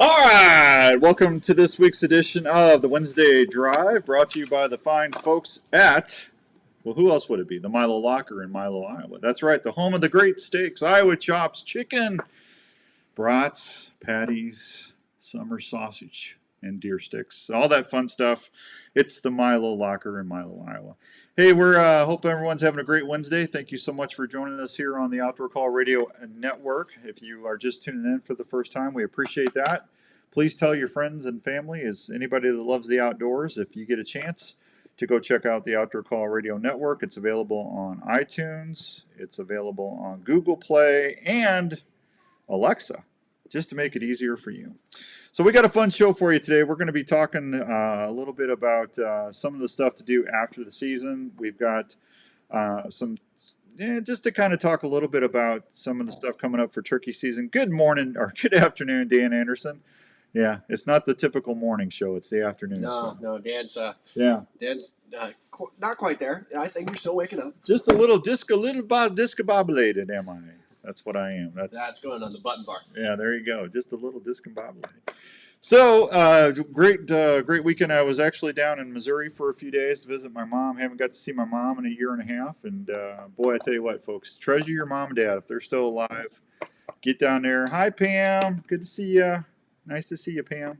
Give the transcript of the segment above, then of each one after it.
All right, welcome to this week's edition of the Wednesday Drive, brought to you by the fine folks at, well, who else would it be? The Milo Locker in Milo, Iowa. That's right, the home of the great steaks, Iowa chops, chicken, brats, patties, summer sausage, and deer sticks, all that fun stuff. It's the Milo Locker in Milo, Iowa. Hey, we're hope everyone's having a great Wednesday. Thank you so much for joining us here on the Outdoor Call Radio Network. If you are just tuning in for the first time, we appreciate that. Please tell your friends and family, as anybody that loves the outdoors, if you get a chance to go check out the Outdoor Call Radio Network. It's available on iTunes, it's available on Google Play, and Alexa, just to make it easier for you. So we got a fun show for you today. We're going to be talking a little bit about some of the stuff to do after the season. We've got just to kind of talk a little bit about some of the stuff coming up for turkey season. Good morning, or good afternoon, Dan Anderson. Yeah, it's not the typical morning show. It's the afternoon show. No, Dan's Dan's not quite there. I think you're still waking up. Just a little discombobulated, am I? That's what I am. That's going on the button bar. Yeah, there you go. Just a little discombobulated. So, great weekend. I was actually down in Missouri for a few days to visit my mom. Haven't got to see my mom in a year and a half. And boy, I tell you what, folks, treasure your mom and dad if they're still alive. Get down there. Hi, Pam. Good to see you. Nice to see you, Pam.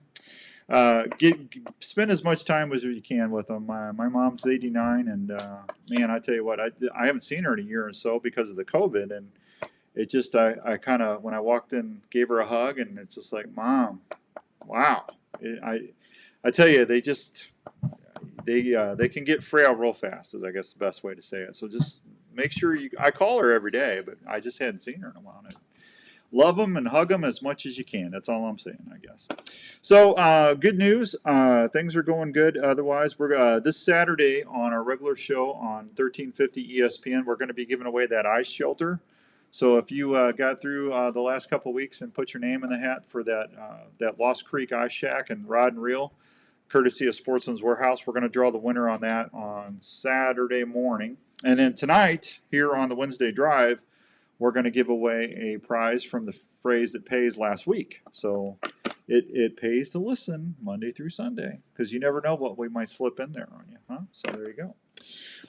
Spend as much time as you can with them. My mom's 89, and man, I tell you what, I haven't seen her in a year or so because of the COVID, and it just I kind of, when I walked in, gave her a hug, and it's just like, Mom, wow. I tell you, they can get frail real fast, is I guess the best way to say it. So just make sure I call her every day, but I just hadn't seen her in a while. Love them and hug them as much as you can. That's all I'm saying, I guess. So, good news. Things are going good. Otherwise, we're this Saturday on our regular show on 1350 ESPN, we're going to be giving away that ice shelter. So if you got through the last couple of weeks and put your name in the hat for that Lost Creek Ice Shack and Rod and Reel, courtesy of Sportsman's Warehouse, we're going to draw the winner on that on Saturday morning. And then tonight, here on the Wednesday Drive, we're going to give away a prize from the phrase that pays last week. So it pays to listen Monday through Sunday, because you never know what we might slip in there on you, huh? So there you go.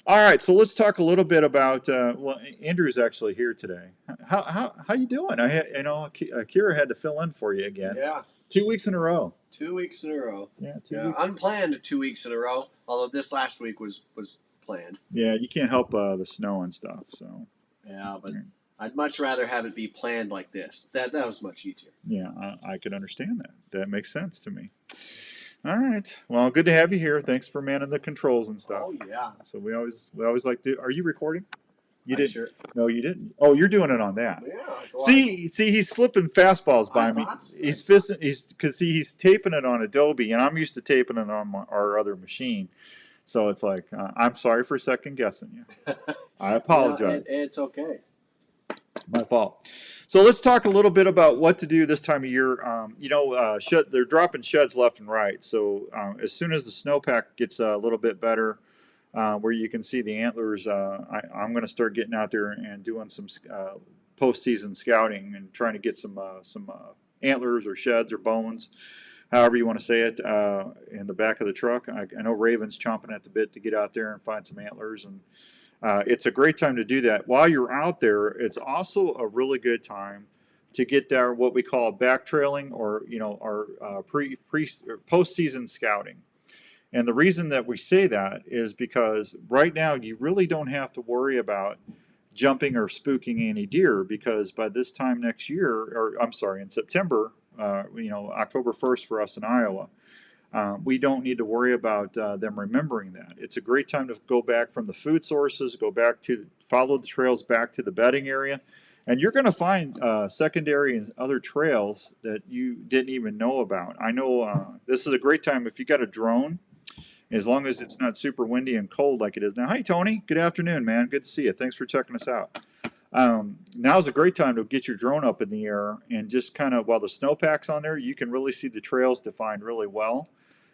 All right, so let's talk a little bit about. Well, Andrew's actually here today. How you doing? Akira had to fill in for you again. Yeah. 2 weeks in a row. 2 weeks in a row. Yeah, unplanned 2 weeks in a row. Although this last week was planned. Yeah, you can't help the snow and stuff. So. Yeah, but. I'd much rather have it be planned like this. That was much easier. Yeah, I could understand that. That makes sense to me. All right. Well, good to have you here. Thanks for manning the controls and stuff. Oh yeah. So we always like to. Are you recording? You didn't. Sure. No, you didn't. Oh, you're doing it on that. Yeah. See, he's slipping fastballs by me. He's he's taping it on Adobe, and I'm used to taping it on our other machine. So it's like, I'm sorry for second guessing you. I apologize. It's okay. My fault. So let's talk a little bit about what to do this time of year. They're dropping sheds left and right. So as soon as the snowpack gets a little bit better, where you can see the antlers, I'm going to start getting out there and doing some postseason scouting and trying to get some antlers or sheds or bones, however you want to say it, in the back of the truck. I know Raven's chomping at the bit to get out there and find some antlers, and it's a great time to do that. While you're out there, it's also a really good time to get there what we call backtrailing, or our postseason scouting. And the reason that we say that is because right now you really don't have to worry about jumping or spooking any deer, because by this time next year, or I'm sorry, in September, October 1st for us in Iowa, we don't need to worry about them remembering that. It's a great time to go back from the food sources, follow the trails back to the bedding area, and you're going to find secondary and other trails that you didn't even know about. I know this is a great time if you got a drone, as long as it's not super windy and cold like it is now. Hi, Tony. Good afternoon, man. Good to see you. Thanks for checking us out. Now's a great time to get your drone up in the air, and just kind of, while the snowpack's on there, you can really see the trails defined really well.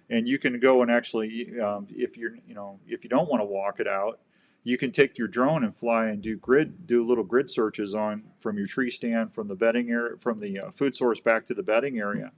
And you can go and actually, if you don't want to walk it out, you can take your drone and fly and do little grid searches from your tree stand, from the bedding area, from the food source back to the bedding area,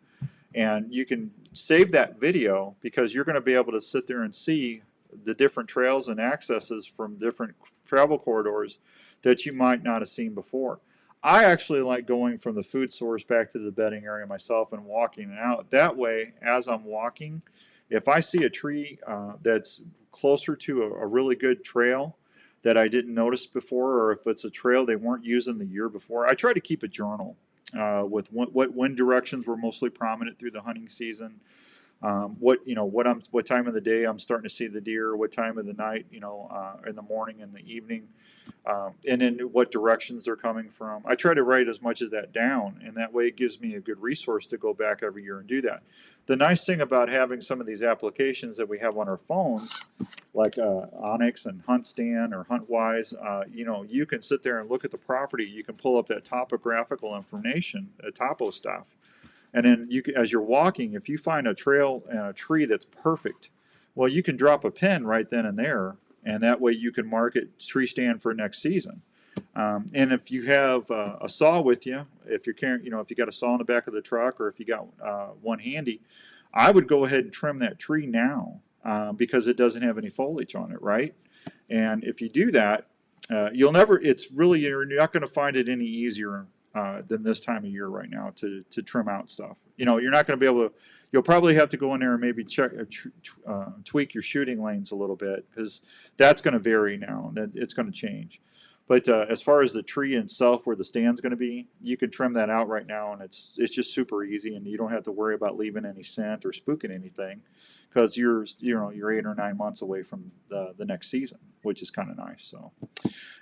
And you can save that video because you're going to be able to sit there and see the different trails and accesses from different travel corridors that you might not have seen before. I actually like going from the food source back to the bedding area myself and walking out. That way, as I'm walking, if I see a tree that's closer to a really good trail that I didn't notice before, or if it's a trail they weren't using the year before, I try to keep a journal with what wind directions were mostly prominent through the hunting season. What time of the day I'm starting to see the deer, what time of the night, in the morning and the evening, and then what directions they're coming from. I try to write as much as that down, and that way it gives me a good resource to go back every year and do that. The nice thing about having some of these applications that we have on our phones, like Onyx and HuntStand or HuntWise, you can sit there and look at the property. You can pull up that topographical information, topo stuff. And then as you're walking, if you find a trail and a tree that's perfect, well, you can drop a pin right then and there, and that way you can mark it tree stand for next season. And if you have a saw with you, if you're carrying, if you got a saw in the back of the truck, or if you got one handy, I would go ahead and trim that tree now because it doesn't have any foliage on it, right? And if you do that, you're not going to find it any easier than this time of year right now to trim out stuff. You're not going to be able to. You'll probably have to go in there and maybe tweak your shooting lanes a little bit because that's going to vary now. That it's going to change. But as far as the tree itself, where the stand's going to be, you can trim that out right now, and it's just super easy, and you don't have to worry about leaving any scent or spooking anything, because you're 8 or 9 months away from the next season, which is kind of nice. So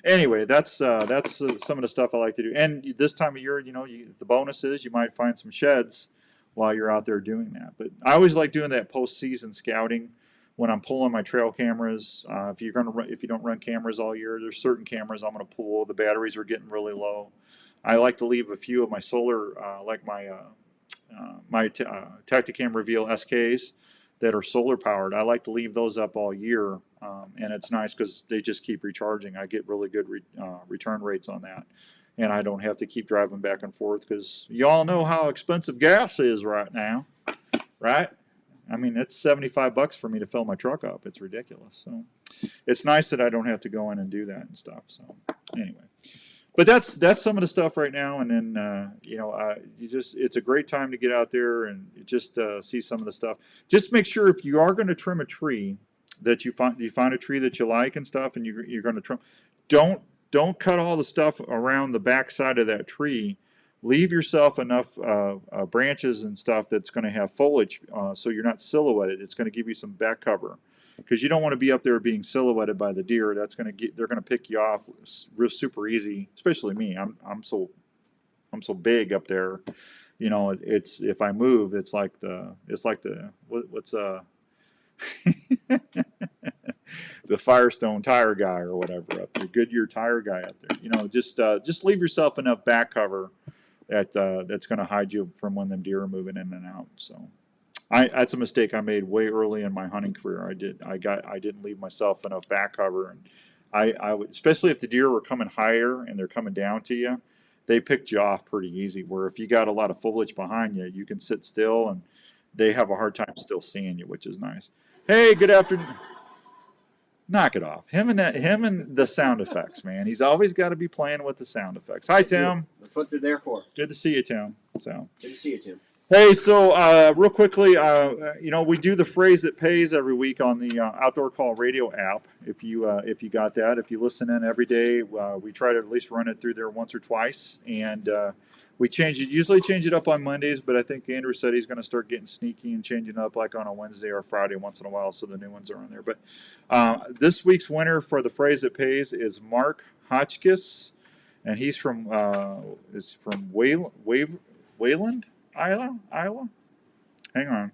anyway, that's some of the stuff I like to do. And this time of year, the bonus is you might find some sheds while you're out there doing that. But I always like doing that post-season scouting when I'm pulling my trail cameras. If you don't run cameras all year, there's certain cameras I'm going to pull. The batteries are getting really low. I like to leave a few of my solar, like my Tacticam Reveal SKs that are solar powered. I like to leave those up all year, and it's nice because they just keep recharging. I get really good return rates on that, and I don't have to keep driving back and forth because you all know how expensive gas is right now, right? I mean, it's $75 for me to fill my truck up. It's ridiculous. So it's nice that I don't have to go in and do that and stuff. So anyway, but that's some of the stuff right now. And then it's a great time to get out there and just see some of the stuff. Just make sure if you are going to trim a tree that you find a tree that you like and stuff, and you're going to trim. Don't cut all the stuff around the back side of that tree. Leave yourself enough branches and stuff that's going to have foliage, so you're not silhouetted. It's going to give you some back cover, because you don't want to be up there being silhouetted by the deer. They're going to pick you off real super easy. Especially me. I'm so big up there. It's if I move, it's like what's the Firestone tire guy or whatever up there, Goodyear tire guy up there. Just leave yourself enough back cover that's going to hide you from when them deer are moving in and out. So that's a mistake I made way early in my hunting career. I didn't leave myself enough back cover, and I would, especially if the deer were coming higher and they're coming down to you, they picked you off pretty easy. Where if you got a lot of foliage behind you, you can sit still and they have a hard time still seeing you, which is nice. Hey, good afternoon. Knock it off. Him and the sound effects, man. He's always got to be playing with the sound effects. Hi, Tim. That's what they're there for. Good to see you, Tim. So. Good to see you, Tim. Hey, so real quickly, we do the phrase that pays every week on the Outdoor Call Radio app. If you got that, if you listen in every day, we try to at least run it through there once or twice, and we usually change it up on Mondays, but I think Andrew said he's going to start getting sneaky and changing it up like on a Wednesday or Friday once in a while, so the new ones are on there. But this week's winner for the phrase that pays is Mark Hotchkiss, and he's from Wayland, Iowa. Hang on.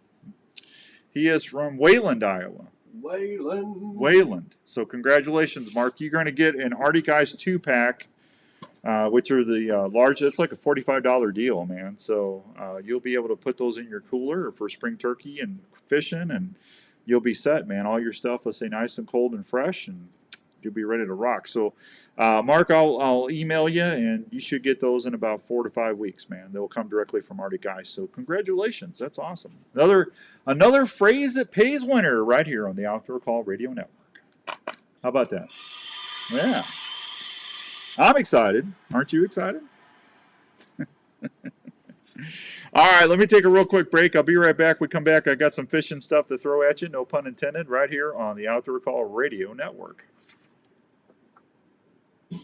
He is from Wayland, Iowa. Wayland. So congratulations, Mark. You're going to get an Arctic Ice 2-pack. Which are the large. It's like a $45 deal, man. So you'll be able to put those in your cooler for spring turkey and fishing, and you'll be set, man. All your stuff will stay nice and cold and fresh, and you'll be ready to rock. So, Mark, I'll email you, and you should get those in about 4 to 5 weeks, man. They'll come directly from Arctic Ice. So, congratulations. That's awesome. Another phrase that pays winner right here on the Outdoor Call Radio Network. How about that? Yeah. I'm excited. Aren't you excited? All right, let me take a real quick break. I'll be right back. We come back. I got some fishing stuff to throw at you, no pun intended, right here on the Outdoor Call Radio Network. Hey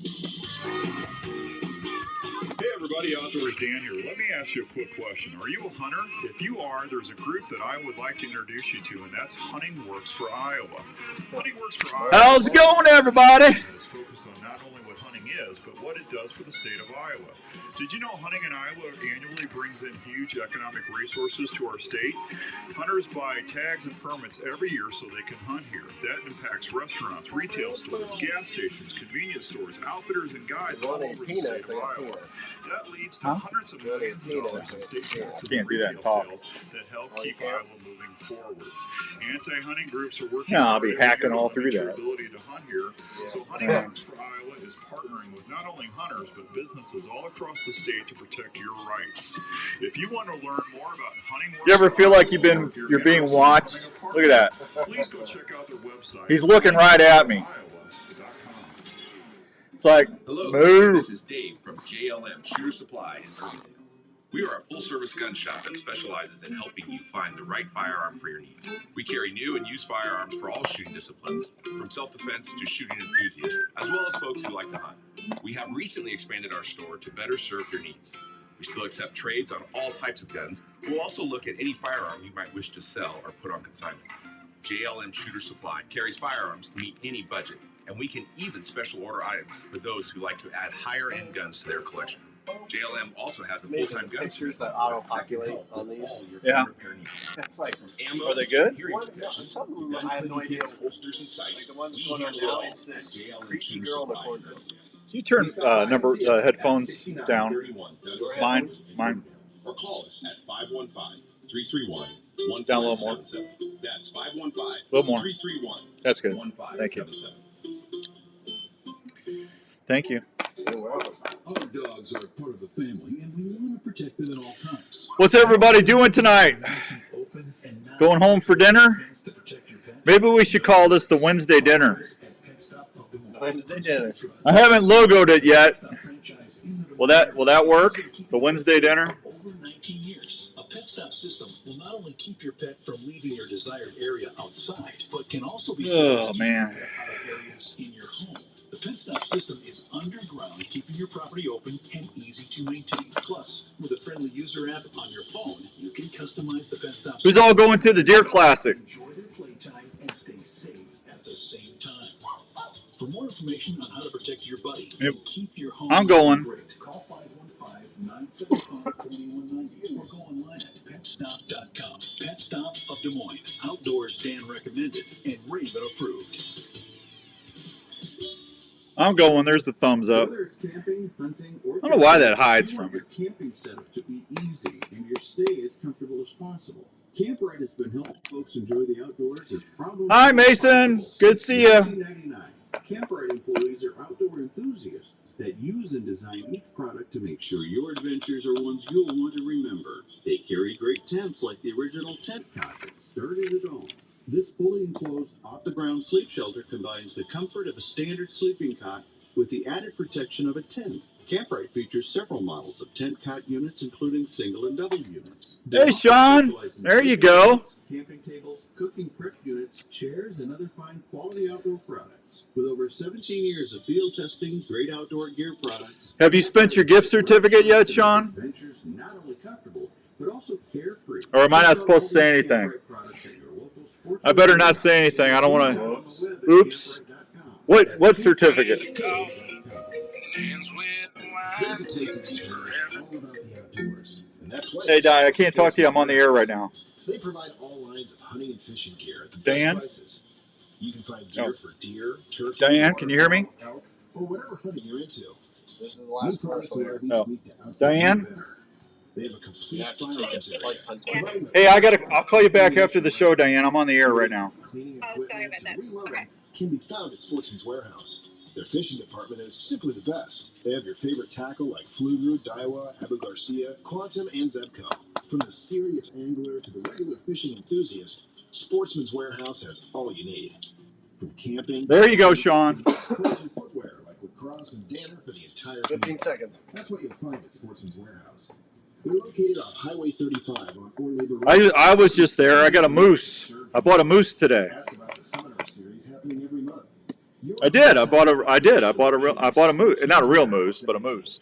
everybody, Outdoors Dan here. Let me ask you a quick question. Are you a hunter? If you are, there's a group that I would like to introduce you to, and that's Hunting Works for Iowa. Hunting Works for Iowa. How's it going, everybody? Is focused on not only what hunting is, but what it does for the state of Iowa. Did you know hunting in Iowa annually brings in huge economic resources to our state? Hunters buy tags and permits every year so they can hunt here. That impacts restaurants, retail stores, gas stations, convenience stores, outfitters, and guides all over the state of Iowa. That leads to hundreds of millions of dollars in state taxes and retail sales that help keep Iowa moving forward. Anti-hunting groups are working I'll be hacking all through that. ability to hunt here. So Hunting Works for Iowa is partnering with not only hunters but businesses all across the state to protect your rights. If you want to learn more about Hunting Works, You ever feel like you're being watched? Look at that. Please go check out their website. He's looking right at me. It's like, hello, move. This is Dave from JLM Shooter Supply in Irvingdale. We are a full-service gun shop that specializes in helping you find the right firearm for your needs. We carry new and used firearms for all shooting disciplines, from self-defense to shooting enthusiasts, as well as folks who like to hunt. We have recently expanded our store to better serve your needs. We still accept trades on all types of guns. We'll also look at any firearm you might wish to sell or put on consignment. JLM Shooter Supply carries firearms to meet any budget, and we can even special order items for those who like to add higher-end guns to their collection. JLM also has a full-time gun pictures that auto-populate on these. Yeah. That's like ammo. Are they good? something I have no idea. Holsters and sights. Like the ones going on now, it's this creepy girl in the corner. You turn headphones down. Mine. Or call us at 515-331-1577. Down a little more. That's 515 little more. 331 That's good. Thank you. Thank you. Our dogs are part of the family, and we want to protect them at all times. What's everybody doing tonight? Going home for dinner? Maybe we should call this the Wednesday dinner. Wednesday dinner. I haven't logoed it yet. Will that work? The Wednesday dinner? Over 19 years, a pet stop system will not only keep your pet from leaving your desired area outside, but can also be Oh man. areas in your home. The Pet Stop system is underground, keeping your property open and easy to maintain. Plus, with a friendly user app on your phone, you can customize the Pet Stop Who's system. all going to the Deer Classic? Enjoy their playtime and stay safe at the same time. For more information on how to protect your buddy and keep your home I'm going. great, call 515-975-2190 or go online at petstop.com. Pet Stop of Des Moines. Outdoors Dan recommended and Raven approved. I'm going. There's the thumbs up. Whether it's camping, hunting, or I don't know why that hides you from want me. your camping setup to be easy and your stay as comfortable as possible. Campride has been helping folks enjoy the outdoors as probably Hi, Mason. Good to see you. 1999. Campride employees are outdoor enthusiasts that use and design each product to make sure your adventures are ones you'll want to remember. They carry great tents like the original tent cot that started it all. This fully enclosed, off-the-ground sleep shelter combines the comfort of a standard sleeping cot with the added protection of a tent. Campride features several models of tent cot units, including single and double units. Hey, Sean. There you go. Camping tables, cooking prep units, chairs, and other fine quality outdoor products. With over 17 years of field testing, great outdoor gear products. Have you spent your gift certificate yet, Sean? Adventures not only comfortable, but also carefree. Or am I not supposed to say anything? I better not say anything. I don't want to. Oops. What certificate? Hey, Di, I can't talk to you. I'm on the air right now. They provide all lines of hunting and fishing gear at the Diane? best prices. You can find gear for deer, turkey, Diane, can you hear me? elk, or whatever hunting you're into. This is the last commercial here. Oh. Diane? They have a complete You have to take firearms it area. like hunting. Hey, I'll call you back after the show, Diane. I'm on the air right now. Cleaning Oh, sorry equipment about that. to reloading. Okay. can be found at Sportsman's Warehouse. Their fishing department is simply the best. They have your favorite tackle like Flugu, Daiwa, Abu Garcia, Quantum, and Zebco. From the serious angler to the regular fishing enthusiast, Sportsman's Warehouse has all you need. From camping... There you go, Sean. Clothes and footwear like lacrosse and Danner for the entire 15 family. seconds. That's what you'll find at Sportsman's Warehouse. They're located on Highway 35 on Orlando Road. I was just there. I got a moose. I bought a moose today. Ask about the seminar series happening every month. I did. I bought a moose. Not a real moose, but a moose.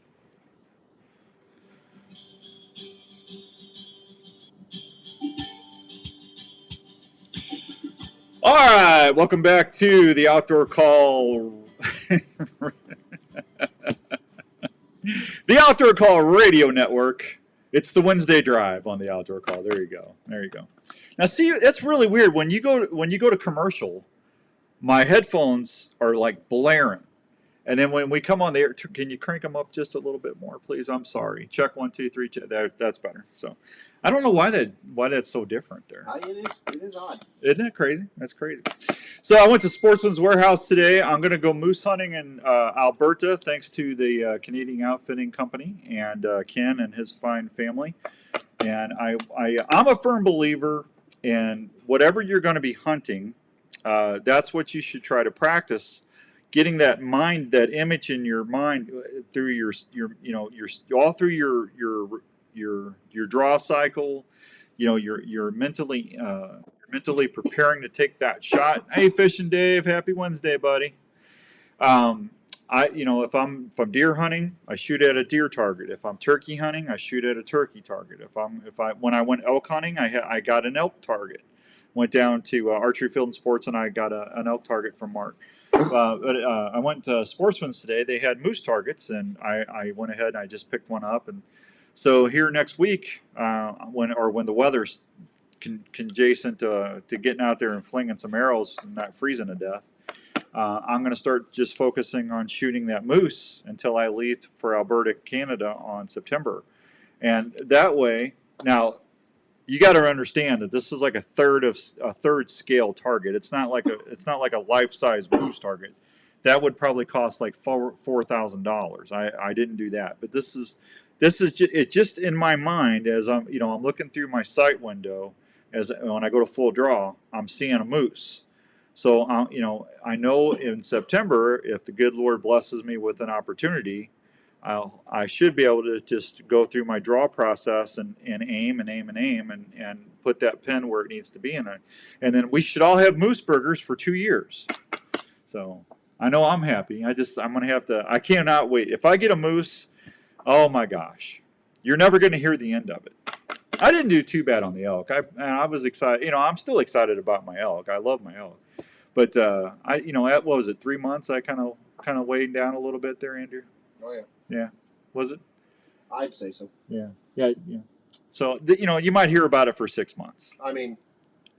All right, welcome back to the Outdoor Call. The Outdoor Call Radio Network. It's the Wednesday Drive on the Outdoor Call. There you go. There you go. Now, see, that's really weird. When you go to commercial, my headphones are like blaring, and then when we come on the air, can you crank them up just a little bit more, please? I'm sorry. Check 1, 2, 3. Check. That's better. So, I don't know why that's so different there. It is odd. Isn't it crazy? That's crazy. So I went to Sportsman's Warehouse today. I'm going to go moose hunting in Alberta, thanks to the Canadian Outfitting Company and Ken and his fine family. And I'm a firm believer in whatever you're going to be hunting. That's what you should try to practice. Getting that image in your mind through your all through your draw cycle. You're mentally preparing to take that shot. Hey, Fishing Dave, happy Wednesday, buddy. If I'm deer hunting, I shoot at a deer target. If I'm turkey hunting, I shoot at a turkey target. When I went elk hunting, I got an elk target. Went down to Archery Field and Sports, and I got an elk target from Mark. But I went to Sportsman's today. They had moose targets, and I went ahead and I just picked one up. And so here next week, when the weather's conjacent to getting out there and flinging some arrows and not freezing to death, I'm going to start just focusing on shooting that moose until I leave for Alberta, Canada on September. And that way, now you got to understand that this is like a third scale target. It's not like a life-size moose target. That would probably cost like $4,000. I didn't do that, but this is just in my mind as I'm looking through my sight window. As when I go to full draw, I'm seeing a moose. So I know in September, if the good Lord blesses me with an opportunity, I should be able to just go through my draw process and aim and put that pin where it needs to be in it. And then we should all have moose burgers for 2 years. So I know I'm happy. I'm going to have to. I cannot wait. If I get a moose, oh my gosh, you're never going to hear the end of it. I didn't do too bad on the elk. I was excited. I'm still excited about my elk. I love my elk. But what was it? 3 months? I kind of weighed down a little bit there, Andrew. Oh yeah. Yeah. Was it? I'd say so. Yeah. Yeah. Yeah. So you might hear about it for 6 months. I mean,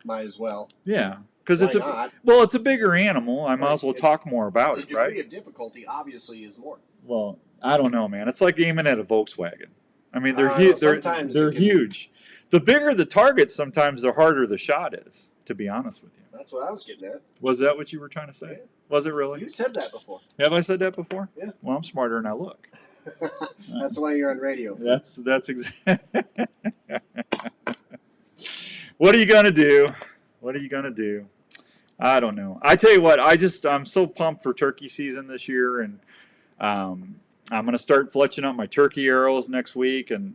might as well. Yeah. Because it's a bigger animal. I might as well talk more about it, right? The degree of difficulty obviously is more. Well, I don't know, man. It's like aiming at a Volkswagen. I mean, they're huge. They're huge. The bigger the target, sometimes the harder the shot is. To be honest with you. That's what I was getting at. Was that what you were trying to say? Yeah. Was it really? You said that before. Have I said that before? Yeah. Well, I'm smarter than I look. That's why you're on radio. That's exactly. What are you gonna do? What are you gonna do? I don't know. I tell you what. I'm so pumped for turkey season this year, and I'm gonna start fletching up my turkey arrows next week, and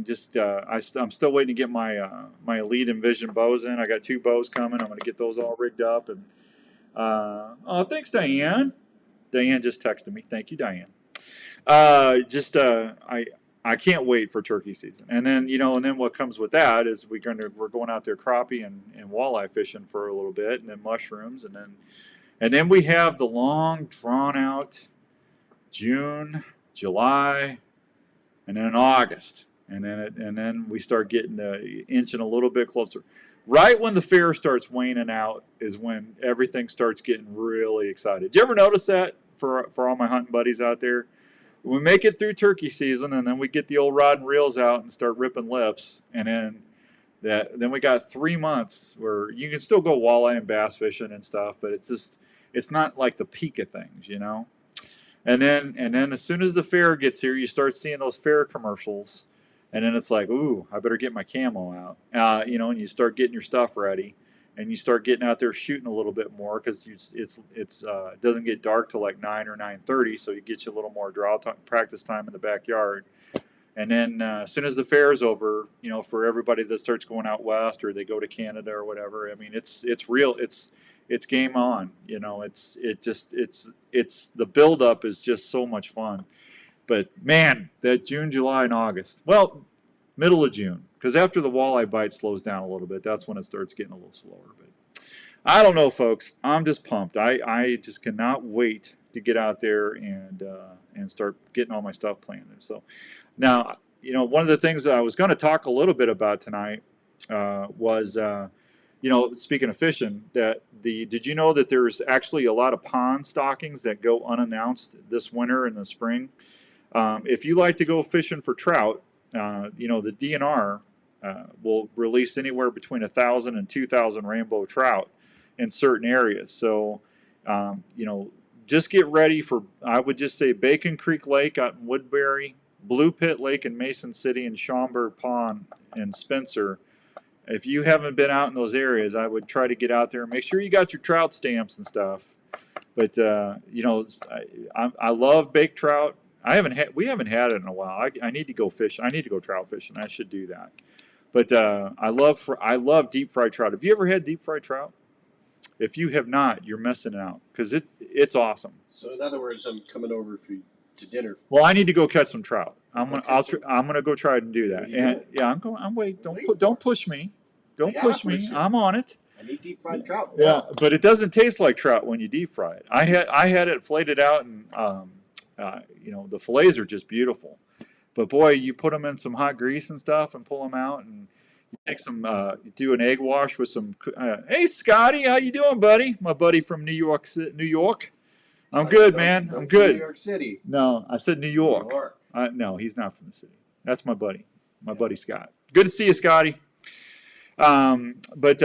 just I'm still waiting to get my Elite Envision bows in. I got 2 bows coming. I'm gonna get those all rigged up, and oh, thanks, Diane. Diane just texted me. Thank you, Diane. I can't wait for turkey season. And then what comes with that is we're going out there crappie and walleye fishing for a little bit, and then mushrooms, and then we have the long drawn out June, July, and then August, and then we start getting inching a little bit closer. Right when the fair starts waning out is when everything starts getting really excited. Do you ever notice that for all my hunting buddies out there? We make it through turkey season, and then we get the old rod and reels out and start ripping lips, and then Then we got 3 months where you can still go walleye and bass fishing and stuff, but it's not like the peak of things, you know. And then as soon as the fair gets here, you start seeing those fair commercials, and then it's like, ooh, I better get my camo out, you know, and you start getting your stuff ready, and you start getting out there shooting a little bit more because it doesn't get dark till like 9 or 9:30, so you get you a little more practice time in the backyard. And then as soon as the fair is over, you know, for everybody that starts going out west or they go to Canada or whatever, I mean, it's real. It's game on. You know, it's the buildup is just so much fun. But man, that June, July, and August. Well, middle of June, because after the walleye bite slows down a little bit, that's when it starts getting a little slower. But I don't know, folks. I'm just pumped. I just cannot wait to get out there and start getting all my stuff planned. So now, you know, one of the things that I was going to talk a little bit about tonight was, you know, speaking of fishing, did you know that there's actually a lot of pond stockings that go unannounced this winter and the spring? If you like to go fishing for trout, you know, the DNR will release anywhere between 1,000 and 2,000 rainbow trout in certain areas. So, you know, just get ready for, I would just say, Bacon Creek Lake out in Woodbury, Blue Pit Lake in Mason City, and Schaumburg Pond in Spencer. If you haven't been out in those areas, I would try to get out there and make sure you got your trout stamps and stuff. But you know, I love baked trout. We haven't had it in a while. I need to go fish. I need to go trout fishing. I should do that. But I love deep fried trout. Have you ever had deep fried trout? If you have not, you're missing out because it's awesome. So in other words, I'm coming over to dinner. Well, I need to go catch some trout. I'm gonna go try and do that. And yeah, I'm waiting. Don't push me. Don't push me. I'm on it. I need deep fried trout. Yeah, but it doesn't taste like trout when you deep fry it. I had it filleted out, and you know, the fillets are just beautiful. But boy, you put them in some hot grease and stuff, and pull them out, and you take some, you do an egg wash with some. Hey, Scotty, how you doing, buddy? My buddy from New York. I'm good, man. I'm good. New York City. No, I said New York. No, he's not from the city. That's my buddy. My buddy Scott. Good to see you, Scotty. But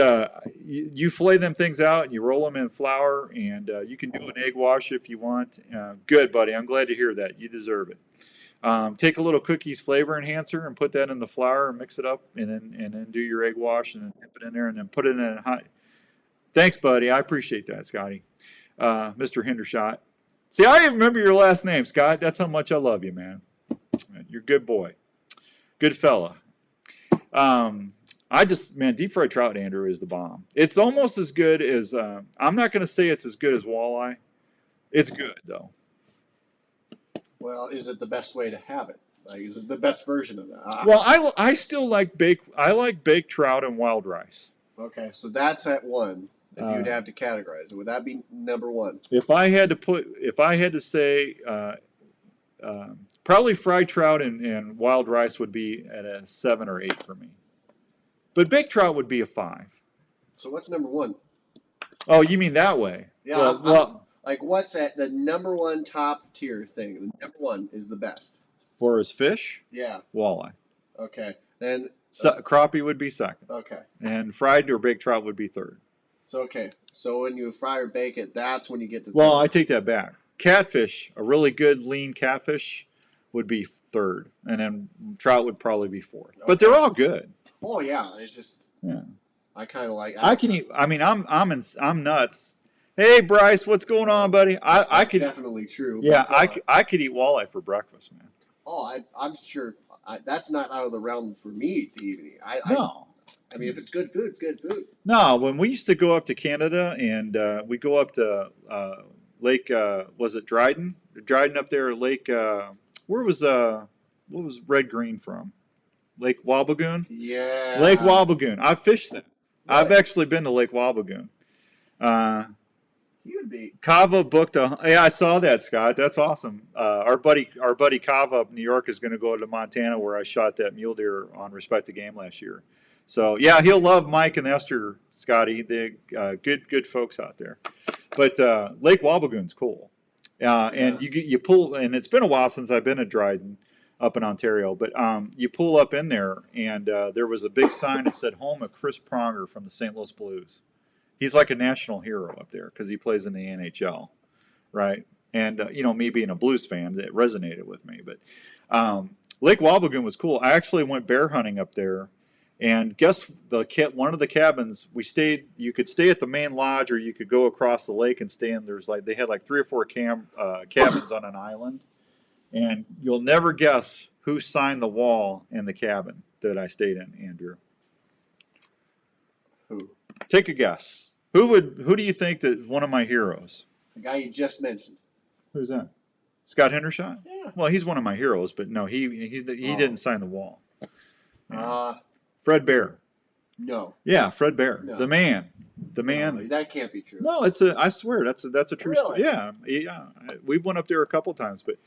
you fillet them things out and you roll them in flour, and you can do an egg wash if you want. Good, buddy. I'm glad to hear that. You deserve it. Take a little cookies flavor enhancer and put that in the flour and mix it up, and then do your egg wash and then dip it in there and then put it in a hot. Thanks, buddy. I appreciate that, Scotty. Mr. Hendershot. See, I remember your last name, Scott. That's how much I love you, man. You're a good boy. Good fella. Man, deep fried trout, Andrew, is the bomb. It's almost as good as, I'm not going to say it's as good as walleye. It's good, though. Well, is it the best way to have it? Like, is it the best version of that? Well, I still like baked trout and wild rice. Okay, so that's at one. If you'd have to categorize it, would that be number one? If I had to say, probably fried trout and wild rice would be at a 7 or 8 for me. But baked trout would be a 5. So what's number one? Oh, you mean that way? Yeah. Well, like, what's that? The number one top tier thing. The number one is the best. For his fish? Yeah. Walleye. Okay. Then crappie would be second. Okay. And fried or baked trout would be third. So okay. So when you fry or bake it, that's when you get the. Well, I take that back. Catfish, a really good lean catfish, would be third, and then trout would probably be fourth. Okay. But they're all good. Oh yeah, it's just. Yeah. I kind of like. I can eat. I mean, I'm nuts. Hey, Bryce, what's going on, buddy? I could definitely true. Yeah, I could eat walleye for breakfast, man. Oh, I'm sure that's not out of the realm for me to eat. No. I mean, if it's good food, it's good food. No, when we used to go up to Canada and we go up to Lake, was it Dryden? Dryden up there, Lake, what was Red Green from? Lake Wabagoon? Yeah. Lake Wabagoon. I've fished that. Right. I've actually been to Lake Wabagoon. You would be. Kava booked yeah, I saw that, Scott. That's awesome. Our buddy Kava up in New York is going to go to Montana where I shot that mule deer on Respect the Game last year. So yeah, he'll love Mike and Esther, Scotty. They good folks out there. But Lake Wabagoon's cool. And you pull, and it's been a while since I've been at Dryden, up in Ontario. But you pull up in there, and there was a big sign that said "Home of Chris Pronger from the St. Louis Blues." He's like a national hero up there because he plays in the NHL, right? And me being a Blues fan, it resonated with me. But Lake Wabagoon was cool. I actually went bear hunting up there, and guess one of the cabins we stayed. You could stay at the main lodge, or you could go across the lake and stay in. They had like 3 or 4 cabins on an island, and you'll never guess who signed the wall in the cabin that I stayed in, Andrew. Who? Take a guess. Who do you think that one of my heroes? The guy you just mentioned. Who's that? Scott Hendershot? Yeah. Well, he's one of my heroes, but no, he didn't sign the wall. Fred Bear. No. Yeah, Fred Bear. No. The man. No, that can't be true. No, I swear that's a true story. Yeah. We've went up there a couple times, but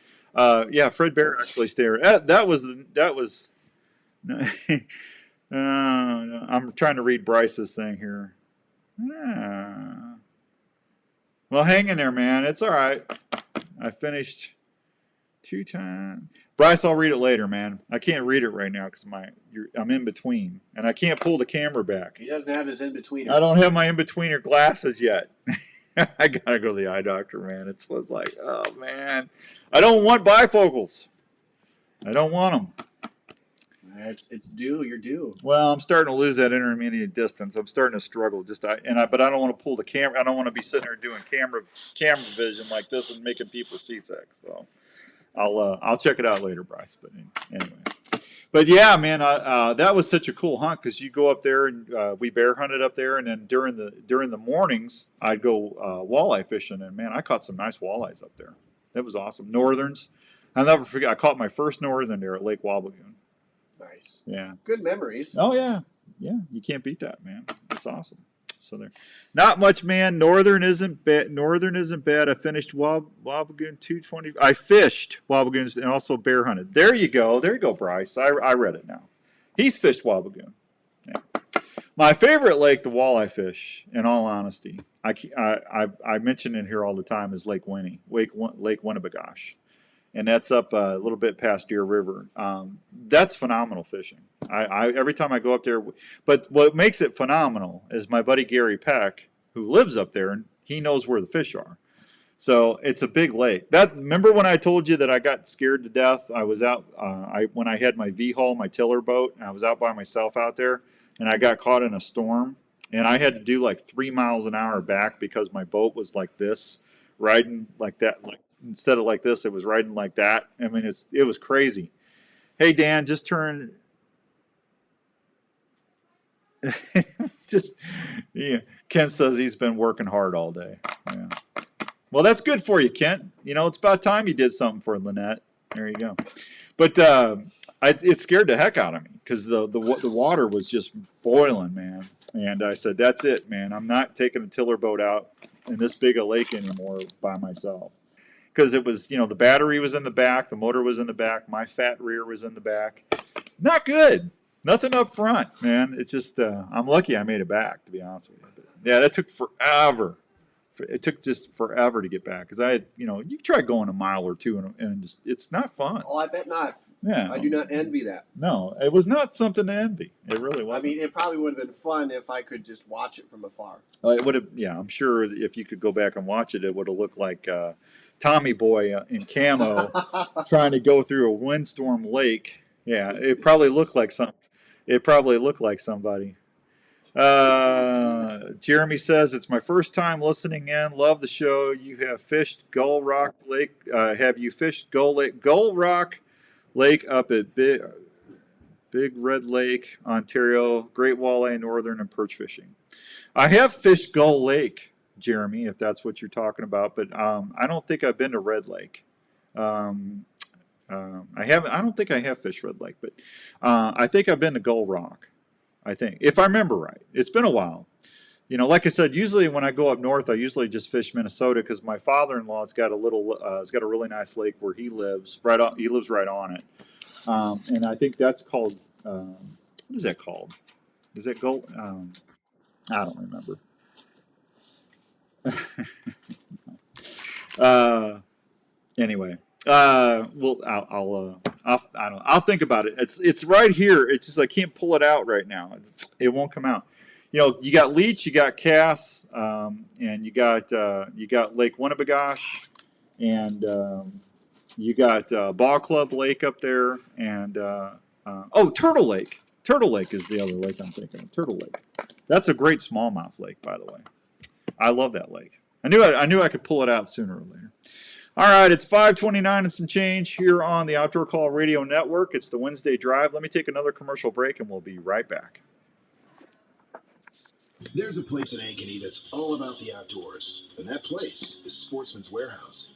Fred Bear actually stayed. That was no, I'm trying to read Bryce's thing here. Well, hang in there, man. It's all right. I finished 2 times. Bryce, I'll read it later, man. I can't read it right now because I'm in between, and I can't pull the camera back. He doesn't have his in-betweener. I don't have my in-betweener glasses yet. I gotta go to the eye doctor, man. It's like, oh man, I don't want bifocals. I don't want them. It's due. You're due. Well, I'm starting to lose that intermediate distance. I'm starting to struggle. But I don't want to pull the camera. I don't want to be sitting there doing camera vision like this and making people seasick. So I'll check it out later, Bryce. But anyway, but yeah, man, that was such a cool hunt because you go up there and we bear hunted up there, and then during the mornings I'd go walleye fishing, and man, I caught some nice walleyes up there. That was awesome. Northerns. I'll never forget. I caught my first northern there at Lake Wabagoon. Nice. Yeah. Good memories. Oh yeah, yeah. You can't beat that, man. It's awesome. So there, not much, man. Northern isn't bad. I finished Wabagoon 220. I fished Wabagoons and also bear hunted. There you go, Bryce. I read it now. He's fished Wabagoon. Yeah. My favorite lake to walleye fish, in all honesty, I mention it here all the time, is Lake Winnebagosh. And that's up a little bit past Deer River. That's phenomenal fishing. I every time I go up there, but what makes it phenomenal is my buddy Gary Peck, who lives up there, and he knows where the fish are. So it's a big lake. Remember when I told you that I got scared to death? I was out when I had my V-hull, my tiller boat, and I was out by myself out there, and I got caught in a storm, and I had to do like 3 miles an hour back because my boat was like this, riding like that, like. Instead of like this, it was riding like that. I mean, it was crazy. Hey, Dan, just turn. Yeah. Kent says he's been working hard all day. Yeah. Well, that's good for you, Kent. It's about time you did something for Lynette. There you go. But it scared the heck out of me because the water was just boiling, man. And I said, that's it, man. I'm not taking a tiller boat out in this big a lake anymore by myself. Because it was, the battery was in the back, the motor was in the back, my fat rear was in the back. Not good. Nothing up front, man. It's just, I'm lucky I made it back, to be honest with you. But yeah, that took forever. It took just forever to get back. Because I had, you try going a mile or two and just, it's not fun. Oh, I bet not. Yeah. I do not envy that. No, it was not something to envy. It really wasn't. I mean, it probably would have been fun if I could just watch it from afar. It would have, yeah, I'm sure if you could go back and watch it, it would have looked like Tommy Boy in camo trying to go through a windstorm lake. Yeah, it probably looked like somebody. Jeremy says, it's my first time listening in. Love the show. You have fished Gull Rock Lake. Have you fished Gull Rock Lake up at Big Red Lake, Ontario? Great walleye, northern, and perch fishing. I have fished Gull Lake, Jeremy, if that's what you're talking about, but I don't think I've been to Red Lake. I don't think I have fished Red Lake, but I think I've been to Gull Rock. I think, if I remember right. It's been a while. Like I said, usually when I go up north, I usually just fish Minnesota because my father-in-law's got he's got a really nice lake where he lives. He lives right on it, and I think that's called. What is that called? Is that Gull? I don't remember. Anyway, I'll I'll think about it. It's right here. It's just I can't pull it out right now. It won't come out. You know, you got Leech, you got Cass, and you got Lake Winnebagosh, and you got Ball Club Lake up there, and Turtle Lake. Turtle Lake is the other lake I'm thinking of. Turtle Lake. That's a great smallmouth lake, by the way. I love that lake. I knew I could pull it out sooner or later. All right, it's 5:29 and some change here on the Outdoor Call Radio Network. It's the Wednesday Drive. Let me take another commercial break, and we'll be right back. There's a place in Ankeny that's all about the outdoors, and that place is Sportsman's Warehouse.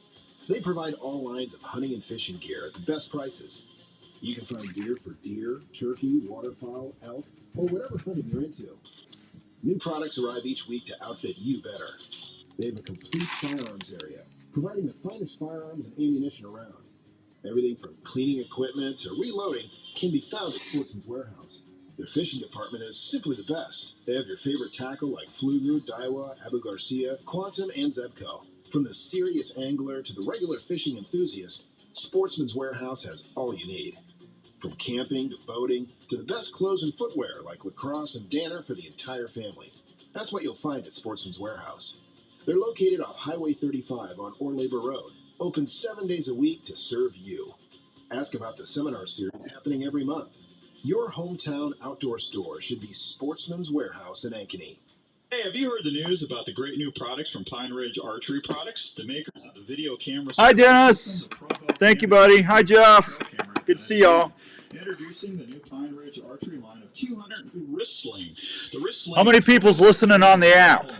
They provide all lines of hunting and fishing gear at the best prices. You can find gear for deer, turkey, waterfowl, elk, or whatever hunting you're into. New products arrive each week to outfit you better. They have a complete firearms area, providing the finest firearms and ammunition around. Everything from cleaning equipment to reloading can be found at Sportsman's Warehouse. Their fishing department is simply the best. They have your favorite tackle like Flugroot, Daiwa, Abu Garcia, Quantum, and Zebco. From the serious angler to the regular fishing enthusiast, Sportsman's Warehouse has all you need. From camping to boating to the best clothes and footwear like lacrosse and Danner for the entire family. That's what you'll find at Sportsman's Warehouse. They're located off Highway 35 on Orlabor Road, open 7 days a week to serve you. Ask about the seminar series happening every month. Your hometown outdoor store should be Sportsman's Warehouse in Ankeny. Hey, have you heard the news about the great new products from Pine Ridge Archery Products? The makers of the video camera. Hi, Dennis. Thank you, buddy. Hi, Jeff. Good to see y'all. Introducing the new Pine Ridge Archery line of 200 wrist sling. The wrist sling. How many people's listening on the app?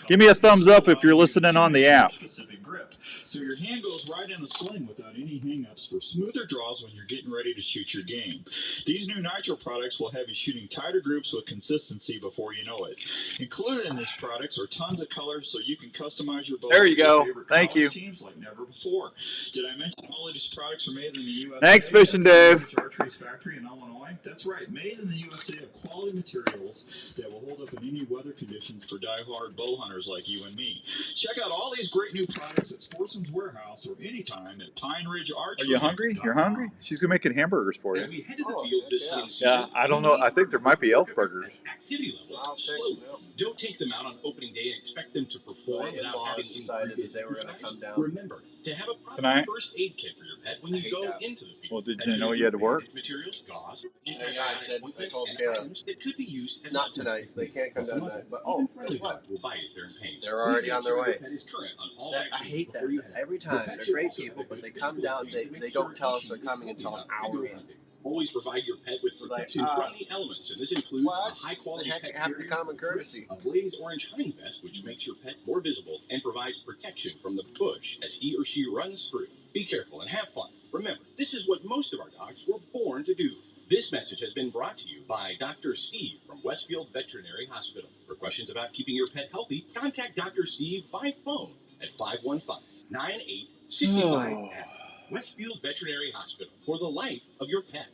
Give me a thumbs up if you're listening on the app. Specific grip. So your hand goes right in the sling without any hang-ups for smoother draws when you're getting ready to shoot your game. These new Nitro products will have you shooting tighter groups with consistency before you know it. Included in these products are tons of colors so you can customize your bow. There you go. Thank you. Teams like never before. Did I mention all of these products are made in the USA? Thanks, Fishing Dave. Archery factory in Illinois. That's right, made in the USA of quality materials that will hold up in any weather conditions for die-hard bow hunters like you and me. Check out all these great new products at Sportsman's Warehouse or anytime at Pine Ridge Archery. Are you hungry? You're hungry? She's gonna making hamburgers for As you. we head to the field this hunting season, Yeah, I don't know. I think there might be elk burgers. activity levels slow. Don't take them out on opening day and expect them to perform My without in-laws having decided that they were going to come down. Remember to have a proper Tonight? first aid kit for your pet when you go into the field. Well, did That they should know you had to include work? bandage materials, gauze, I antibiotic said- I ointment, told and Kara, items that could be used as a Not super tonight. They can't come down tonight. But Even oh, friendly guess what? dogs will bite if they're in pain. They're already Please on make their sure way. your pet is current on all I vaccines hate that before you head. every Your time. pet They're should great also people, have a but they good come physical down. routine to They make don't sure tell us she they're is coming healthy until an enough to hour go in. hunting. Always provide your pet with So like, protection from the elements, and this includes what? a high-quality The heck pet happened to carrier, common courtesy? a blaze orange hunting vest, which makes your pet more visible and provides protection from the bush as he or she runs through. Be careful and have fun. Remember, this is what most of our dogs were born to do. This message has been brought to you by Dr. Steve from Westfield Veterinary Hospital. For questions about keeping your pet healthy, contact Dr. Steve by phone at 515-9865 at Westfield Veterinary Hospital for the life of your pet.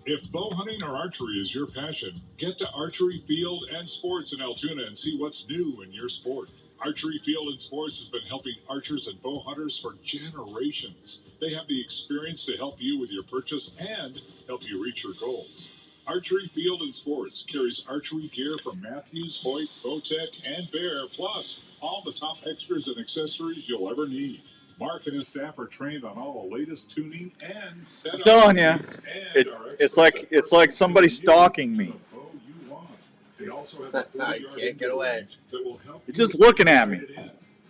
If bow hunting or archery is your passion, get to Archery Field and Sports in Altoona and see what's new in your sport. Archery Field and Sports has been helping archers and bow hunters for generations. They have the experience to help you with your purchase and help you reach your goals. Archery Field and Sports carries archery gear from Matthews, Hoyt, Bowtech, and Bear, plus all the top extras and accessories you'll ever need. Mark and his staff are trained on all the latest tuning and setup. I'm telling you, it's like somebody stalking me. They also have a I can't get away. that will help It's just looking at me.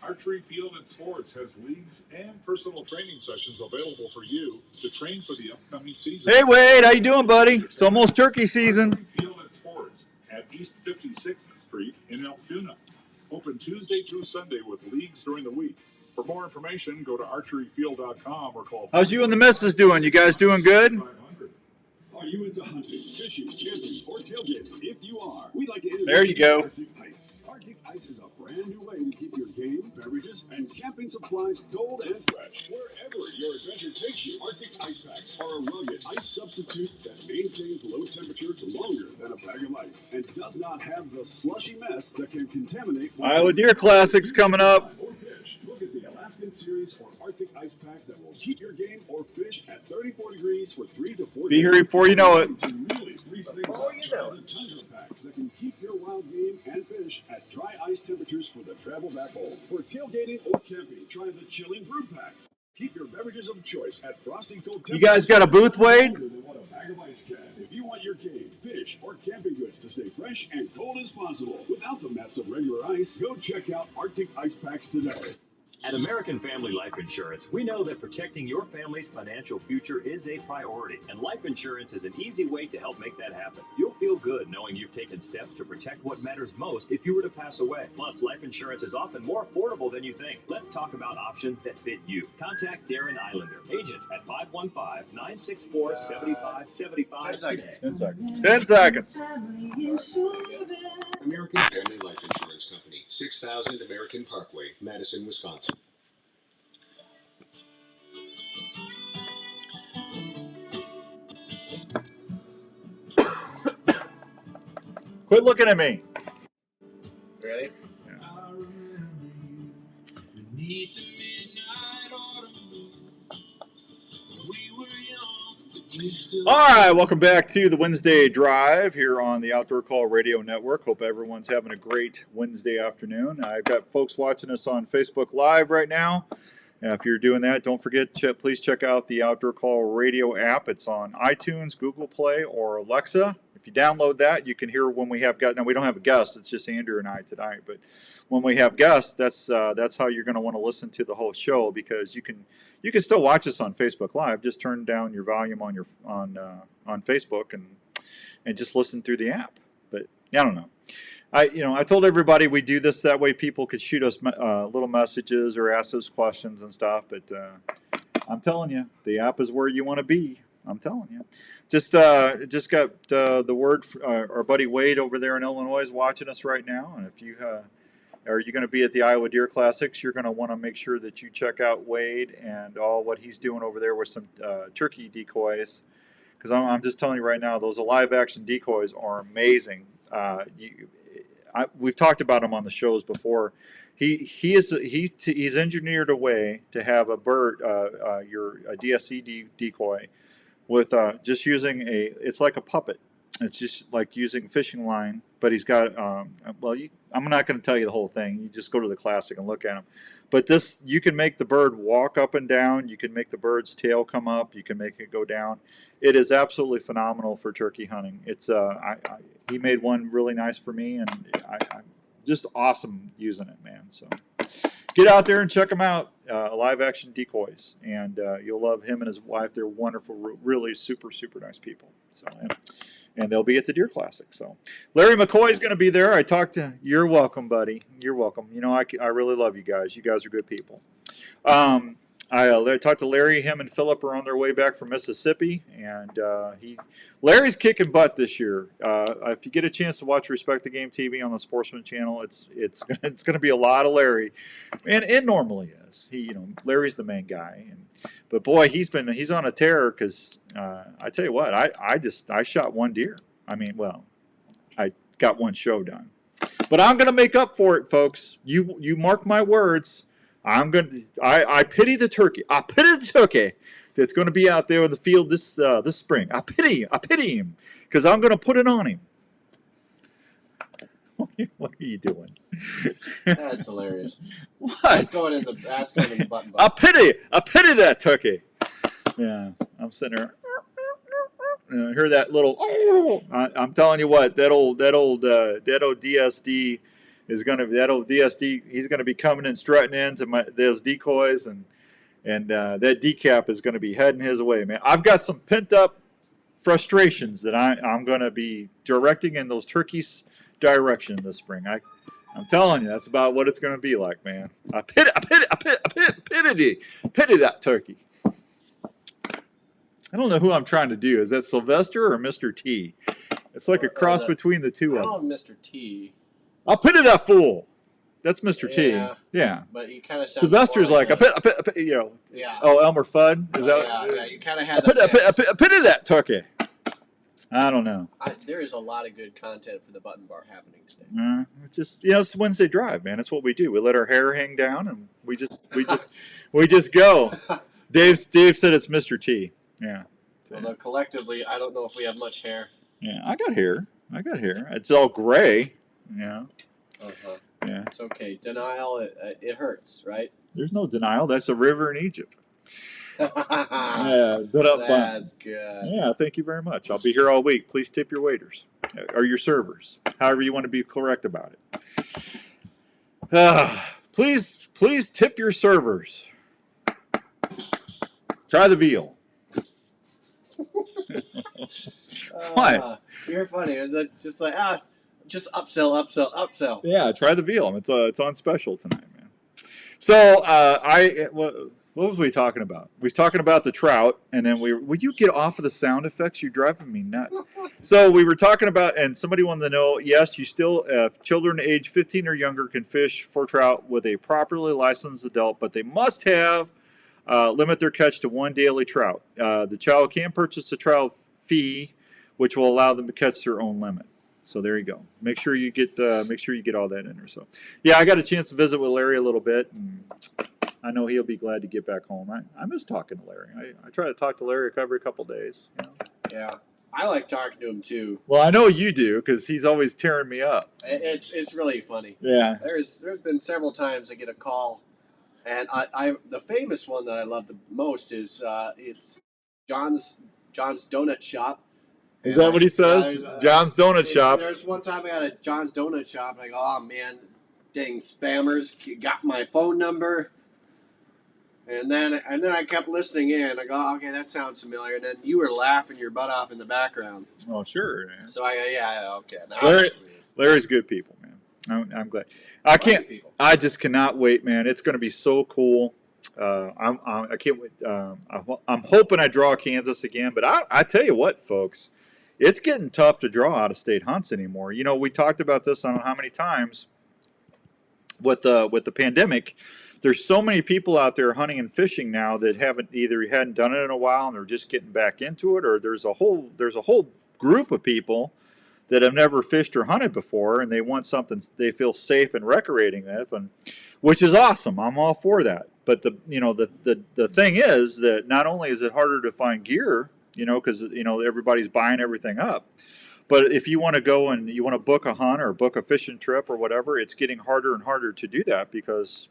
Archery Field and Sports has leagues and personal training sessions available for you to train for the upcoming season. Hey, Wade, how you doing, buddy? It's almost turkey season. Archery Field and Sports at East 56th Street in Altoona. Open Tuesday through Sunday with leagues during the week. For more information, go to archeryfield.com or call. How's you and the missus doing? You guys doing good? Are you into hunting, fishing, camping, or tailgating? If you are, we'd like to introduce There you go. Arctic Ice. Arctic Ice is a brand new way to keep your game, beverages, and camping supplies cold and fresh. Wherever your adventure takes you, Arctic Ice Packs are a rugged ice substitute that maintains low temperature longer than a bag of ice and does not have the slushy mess that can contemminate. Iowa Deer Classic's coming up. Or fish. Look at the elastic Alaskan Series or Arctic ice packs that will keep your game or fish at 34 degrees for 3 to 4 Be days. here before you know it. To really freeze things up, try the Tundra packs that can keep your wild game and fish at dry ice temperatures for the travel back home. For tailgating or camping, try the Chilling Brew packs. Keep your beverages of choice at frosty cold temperatures. You guys got a booth, Wade? Than what a bag of ice can. If you want your game, fish, or camping goods to stay fresh and cold as possible without the mess of regular ice, go check out Arctic Ice Packs today. At American Family Life Insurance, we know that protecting your family's financial future is a priority, and life insurance is an easy way to help make that happen. You'll feel good knowing you've taken steps to protect what matters most if you were to pass away. Plus, life insurance is often more affordable than you think. Let's talk about options that fit you. Contact Darren Islander, agent at 515-964-7575 today. 10 seconds. 10 seconds. American Family Life Insurance Company, 6000 American Parkway, Madison, Wisconsin. Quit looking at me. Ready? All right, welcome back to the Wednesday Drive here on the Outdoor Call Radio Network. Hope everyone's having a great Wednesday afternoon. I've got folks watching us on Facebook Live right now. If you're doing that, don't forget, please check out the Outdoor Call Radio app. It's on iTunes, Google Play, or Alexa. If you download that, you can hear when we have guests. Now, we don't have a guest. It's just Andrew and I tonight. But when we have guests, that's how you're going to want to listen to the whole show, because you can still watch us on Facebook Live. Just turn down your volume on Facebook and just listen through the app. But I don't know. I told everybody we do this that way people could shoot us little messages or ask us questions and stuff. But I'm telling you, the app is where you want to be. I'm telling you. Just got the word. Our buddy Wade over there in Illinois is watching us right now, and if you are you going to be at the Iowa Deer Classics, you're going to want to make sure that you check out Wade and all what he's doing over there with some turkey decoys. Because I'm just telling you right now, those live action decoys are amazing. We've talked about him on the shows before. He's engineered a way to have a bird, a DSC decoy, with just using it's like a puppet. It's just like using fishing line, but he's got I'm not going to tell you the whole thing. You just go to the classic and look at him. But this, you can make the bird walk up and down. You can make the bird's tail come up. You can make it go down. It is absolutely phenomenal for turkey hunting. It's he made one really nice for me, and I'm just awesome using it, man. So get out there and check them out, live action decoys, and you'll love him and his wife. They're wonderful, really super, super nice people. So, and they'll be at the Deer Classic. So Larry McCoy is going to be there. I talked to, you're welcome, buddy. You're welcome. You know, I really love you guys. You guys are good people. I talked to Larry. Him and Philip are on their way back from Mississippi, and Larry's kicking butt this year. If you get a chance to watch Respect the Game TV on the Sportsman channel, it's going to be a lot of Larry, and it normally is. Larry's the main guy, but boy, he's on a tear because I tell you what, I shot one deer. I got one show done, but I'm going to make up for it, folks. You mark my words. I pity the turkey. I pity the turkey that's going to be out there in the field this spring. I pity him because I'm going to put it on him. What are you doing? That's hilarious. What? That's going in the button. I pity that turkey. Yeah, I'm sitting there. I hear that little. Oh, I'm telling you what, that old DSD. He's going to be coming and strutting into those decoys, and that decap is going to be heading his way, man. I've got some pent up frustrations that I'm going to be directing in those turkeys' direction this spring. I'm telling you, that's about what it's going to be like, man. I pity that turkey. I don't know who I'm trying to do. Is that Sylvester or Mr. T? It's like a cross between the two of them. Oh, Mr. T. I'll pity that fool. That's Mr. T. Yeah. But you kind of Sylvester's like, Yeah. Oh, Elmer Fudd? Is that? Yeah. You kind of had I pity that turkey. I don't know. There is a lot of good content for the button bar happening today. It's just it's Wednesday drive, man. That's what we do. We let our hair hang down and we just go. Dave said it's Mr. T. Yeah. Although collectively, I don't know if we have much hair. Yeah, I got hair. It's all gray. Yeah. Uh-huh. Yeah. It's okay. Denial, it hurts, right? There's no denial. That's a river in Egypt. Yeah. That's good. Yeah. Thank you very much. I'll be here all week. Please tip your waiters or your servers, however you want to be correct about it. Please tip your servers. Try the veal. What? You're funny. Is it just like just upsell? Yeah, try the veal. It's on special tonight, man. So what was we talking about? We was talking about the trout, and then would you get off of the sound effects? You're driving me nuts. So we were talking about, and somebody wanted to know, yes, you still, children age 15 or younger can fish for trout with a properly licensed adult, but they must have limit their catch to 1 daily trout. The child can purchase a trout fee, which will allow them to catch their own limit. So there you go. Make sure you get all that in there. So yeah, I got a chance to visit with Larry a little bit, and I know he'll be glad to get back home. I miss talking to Larry. I try to talk to Larry every couple days. Yeah, I like talking to him too. Well, I know you do because he's always tearing me up. It's really funny. Yeah. There's been several times I get a call, and the famous one that I love the most is it's John's Donut Shop. Is that what he says? John's Donut Shop. There's one time I got a John's Donut Shop, and I go, oh man, dang spammers got my phone number. And then I kept listening in. I go, oh, okay, that sounds familiar. And then you were laughing your butt off in the background. Oh, sure. Man. So okay. Now Larry's good people, man. I'm glad. I just cannot wait, man. It's going to be so cool. I can't wait. I'm hoping I draw Kansas again. But I tell you what, folks, it's getting tough to draw out-of-state hunts anymore. You know, we talked about this I don't know how many times with the pandemic. There's so many people out there hunting and fishing now that hadn't done it in a while and they're just getting back into it, or there's a whole group of people that have never fished or hunted before and they want something they feel safe and recreating with, and which is awesome. I'm all for that. But the thing is that not only is it harder to find gear, because everybody's buying everything up, but if you want to go and you want to book a hunt or book a fishing trip or whatever, it's getting harder and harder to do that because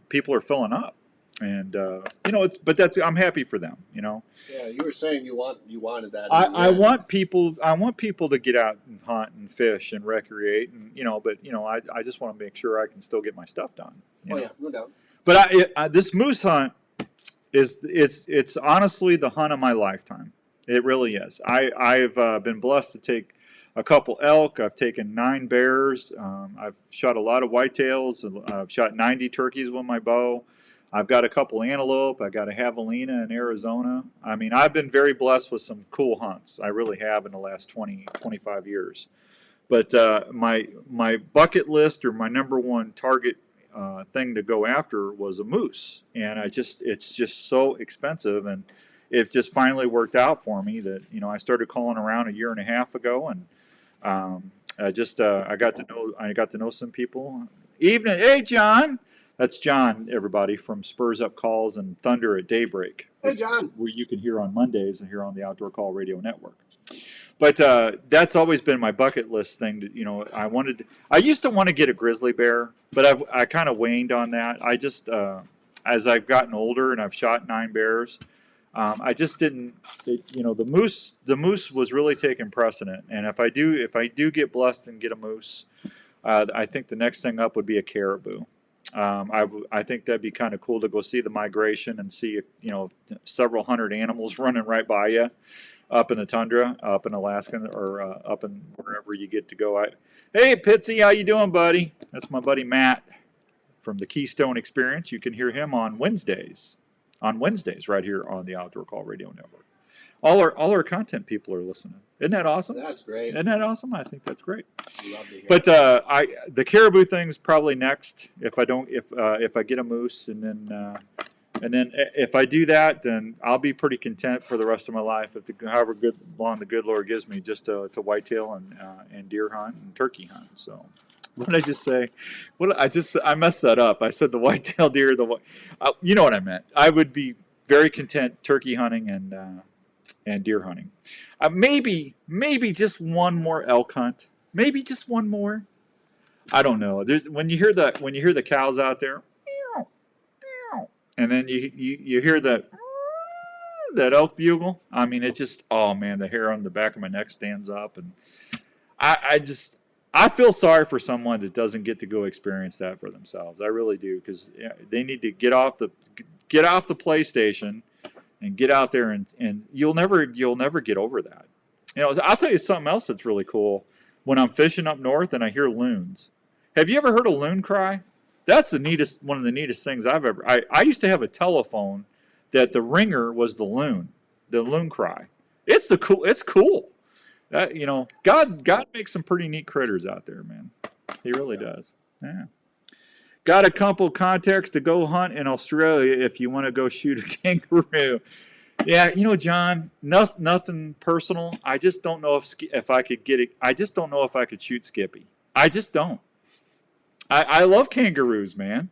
people are filling up, and I'm happy for them. Yeah, you were saying you wanted that. I want people to get out and hunt and fish and recreate, and but I just want to make sure I can still get my stuff done. Yeah, no doubt. But this moose hunt it's honestly the hunt of my lifetime. It really is. I've been blessed to take a couple elk. I've taken 9 bears. I've shot a lot of whitetails. I've shot 90 turkeys with my bow. I've got a couple antelope. I got a javelina in Arizona. I mean, I've been very blessed with some cool hunts. I really have in the last 25 years. But my bucket list or my number one target thing to go after was a moose. And it's just so expensive, and it just finally worked out for me that I started calling around a year and a half ago, and I got to know some people. Evening, hey John, that's John, everybody, from Spurs Up Calls and Thunder at Daybreak. Hey John, where you can hear on Mondays and hear on the Outdoor Call Radio Network. But that's always been my bucket list thing. I used to want to get a grizzly bear, but I kind of waned on that. I just as I've gotten older and I've shot 9 bears. I just didn't, the moose was really taking precedent. And if I do get blessed and get a moose, I think the next thing up would be a caribou. I think that'd be kind of cool to go see the migration and see, several hundred animals running right by you up in the tundra, up in Alaska, or up in wherever you get to go. Hey, Pitsy, how you doing, buddy? That's my buddy Matt from the Keystone Experience. You can hear him on Wednesdays right here on the Outdoor Call Radio Network. All our content people are listening. Isn't that awesome? That's great. Isn't that awesome? I think that's great. Love to hear but the caribou thing's probably next if I get a moose, and then And then if I do that, then I'll be pretty content for the rest of my life, if however long the good Lord gives me, just to whitetail and deer hunt and turkey hunt. So, what did I just say? I messed that up. I said the whitetail deer. You know what I meant. I would be very content turkey hunting and deer hunting. Maybe just one more elk hunt. Maybe just one more. I don't know. When you hear the cows out there, and then you hear that elk bugle. I mean, it just, oh man, the hair on the back of my neck stands up, and I feel sorry for someone that doesn't get to go experience that for themselves. I really do, because they need to get off the PlayStation and get out there, and you'll never get over that. You know, I'll tell you something else that's really cool. When I'm fishing up north and I hear loons. Have you ever heard a loon cry? That's one of the neatest things I've ever. I used to have a telephone that the ringer was the loon cry. It's cool. God makes some pretty neat critters out there, man. He really does. Yeah. Got a couple contacts to go hunt in Australia if you want to go shoot a kangaroo. Yeah, John, nothing personal. I just don't know if I could get it. I just don't know if I could shoot Skippy. I just don't. I love kangaroos, man.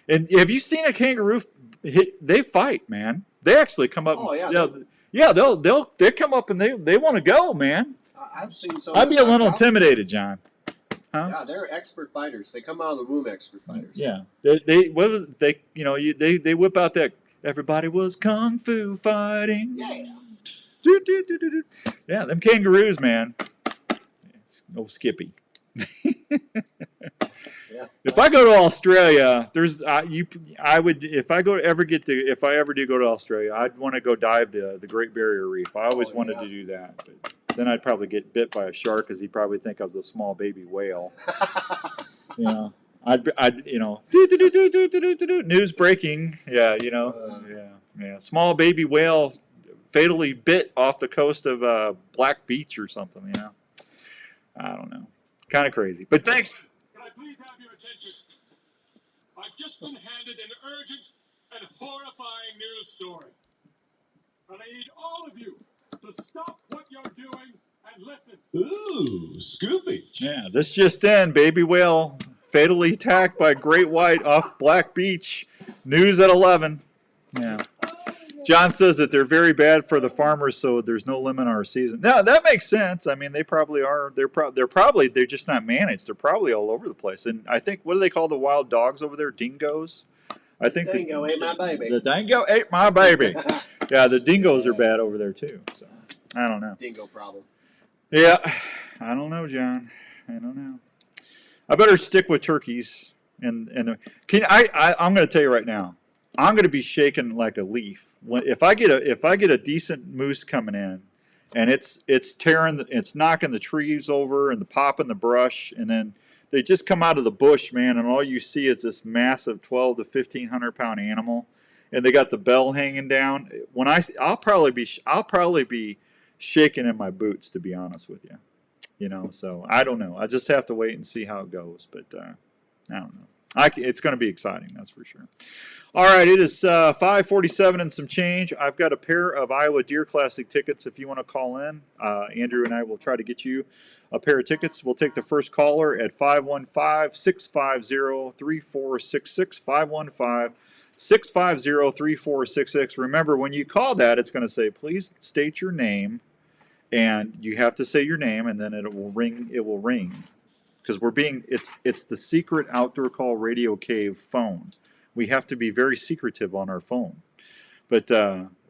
And have you seen a kangaroo? They fight, man. They actually come up. Oh yeah. They'll come up and they want to go, man. I've seen some. I'd be a little intimidated, John. Huh? Yeah, they're expert fighters. They come out of the womb expert fighters. Yeah. They whip out that everybody was kung fu fighting. Yeah. Yeah, them kangaroos, man. Oh, Skippy. Yeah. If I go to Australia, I would if I ever do go to Australia, I'd want to go dive the Great Barrier Reef. I always wanted to do that, but then I'd probably get bit by a shark because he'd probably think I was a small baby whale. News breaking. Yeah, small baby whale fatally bit off the coast of Black Beach or something. I don't know. Kind of crazy. But thanks. Can I please have your attention? I've just been handed an urgent and horrifying news story. And I need all of you to stop what you're doing and listen. Ooh, Scoopy. Yeah, this just in. Baby whale fatally attacked by great white off Black Beach. News at 11. Yeah. John says that they're very bad for the farmers, so there's no limit on our season. Now that makes sense. I mean, they probably are. They're just not managed. They're probably all over the place. And I think, what do they call the wild dogs over there? Dingoes. I think the dingo ate my baby. The dingo ate my baby. Yeah, the dingoes are bad over there too. So I don't know. Dingo problem. Yeah, I don't know, John. I don't know. I better stick with turkeys. I'm going to tell you right now. I'm going to be shaking like a leaf if I get a decent moose coming in, and it's knocking the trees over and popping the brush, and then they just come out of the bush, man, and all you see is this massive 12 to 1,500 pound animal, and they got the bell hanging down. I'll probably be shaking in my boots, to be honest with you. So I don't know. I just have to wait and see how it goes, but I don't know. It's going to be exciting, that's for sure. All right, it is 5:47 and some change. I've got a pair of Iowa Deer Classic tickets if you want to call in. Andrew and I will try to get you a pair of tickets. We'll take the first caller at 515-650-3466, 515-650-3466. Remember, when you call that, it's going to say, please state your name, and you have to say your name, and then it will ring. Because it's the secret Outdoor Call Radio Cave phone. We have to be very secretive on our phone. But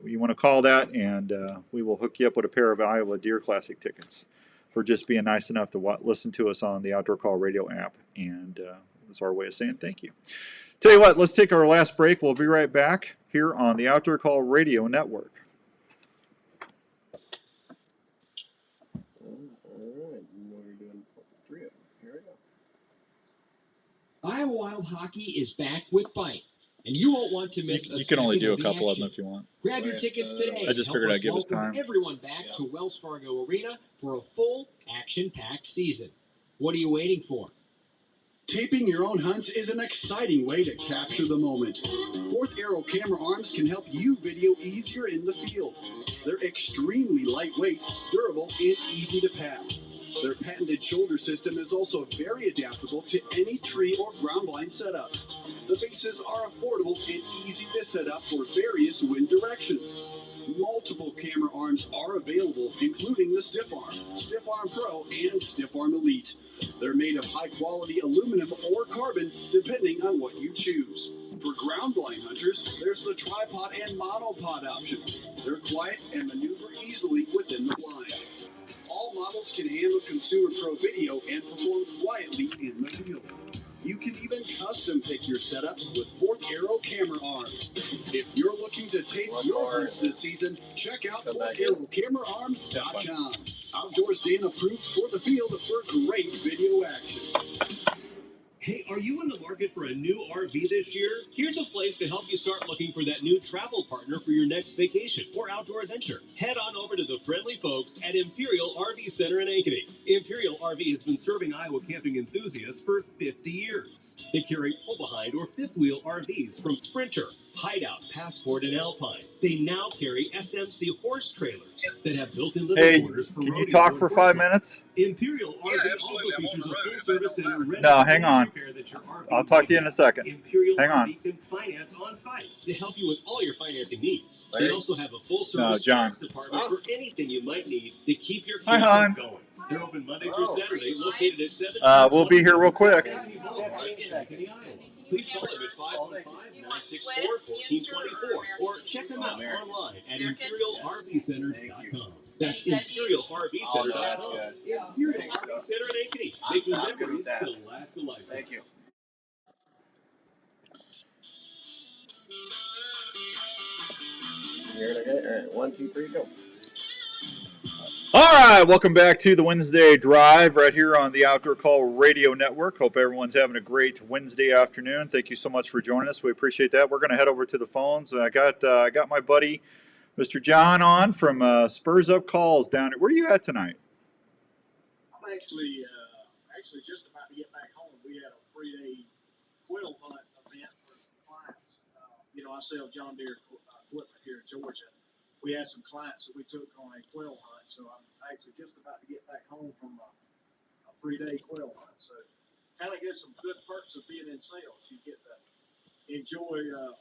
you want to call that, and we will hook you up with a pair of Iowa Deer Classic tickets for just being nice enough to listen to us on the Outdoor Call Radio app. And that's our way of saying thank you. Tell you what, let's take our last break. We'll be right back here on the Outdoor Call Radio Network. Iowa Wild Hockey is back with Bite, and you won't want to miss You can only do a couple of them if you want. Grab your tickets today. I just figured I'd give us welcome time. everyone back to Wells Fargo Arena for a full action-packed season. What are you waiting for? Taping your own hunts is an exciting way to capture the moment. Fourth Arrow camera arms can help you video easier in the field. They're extremely lightweight, durable, and easy to pack. Their patented shoulder system is also very adaptable to any tree or ground blind setup. The bases are affordable and easy to set up for various wind directions. Multiple camera arms are available, including the Stiff Arm, Stiff Arm Pro, and Stiff Arm Elite. They're made of high-quality aluminum or carbon, depending on what you choose. For ground blind hunters, there's the tripod and monopod options. They're quiet and maneuver easily within the blind. All models can handle Consumer Pro video and perform quietly in the field. You can even custom pick your setups with Fourth Arrow camera arms. If you're looking to tape your hunts this season, check out FourthArrowCameraArms.com. Outdoors Dan approved for the field for great video action. Hey, are you in the market for a new RV this year? Here's a place to help you start looking for that new travel partner for your next vacation or outdoor adventure. Head on over to the friendly folks at Imperial Rv Center in Ankeny. Imperial RV has been serving Iowa camping enthusiasts for 50 years. They carry pull-behind or fifth-wheel RVs from Sprinter, Hideout, Passport, and Alpine. They now carry SMC horse trailers that have built-in living Hey, quarters for can you rodeo talk for 5 enforcement. minutes? Imperial RV also features a full-service center ready No, to hang on. repair that your RV I'll talk to you might in a second. Imperial Hang on. RV can finance on-site to help you with all your financing needs. They also have a full-service John. parts department for anything you might need to keep your Hi, camper hon. going. They're open Monday through Saturday, located at 7. We'll be here real quick. Please call them at 515-964-1424 or check them out online at ImperialRVCenter.com. That's ImperialRVCenter.com. Imperial RV Center in Ankeny, making memories to last a lifetime. Thank you. Here it is. All right, 1, 2, 3, go. All right, welcome back to the Wednesday Drive right here on the Outdoor Call Radio Network. Hope everyone's having a great Wednesday afternoon. Thank you so much for joining us. We appreciate that. We're going to head over to the phones. I got my buddy, Mr. John, on from Spurs Up Calls down at. Where are you at tonight? I'm actually just about to get back home. We had a 3-day quill hunt event for some clients. I sell John Deere equipment here in Georgia. We had some clients that we took on a quill hunt, so I'm actually just about to get back home from a 3-day quill hunt. So kind of get some good perks of being in sales. You get to enjoy the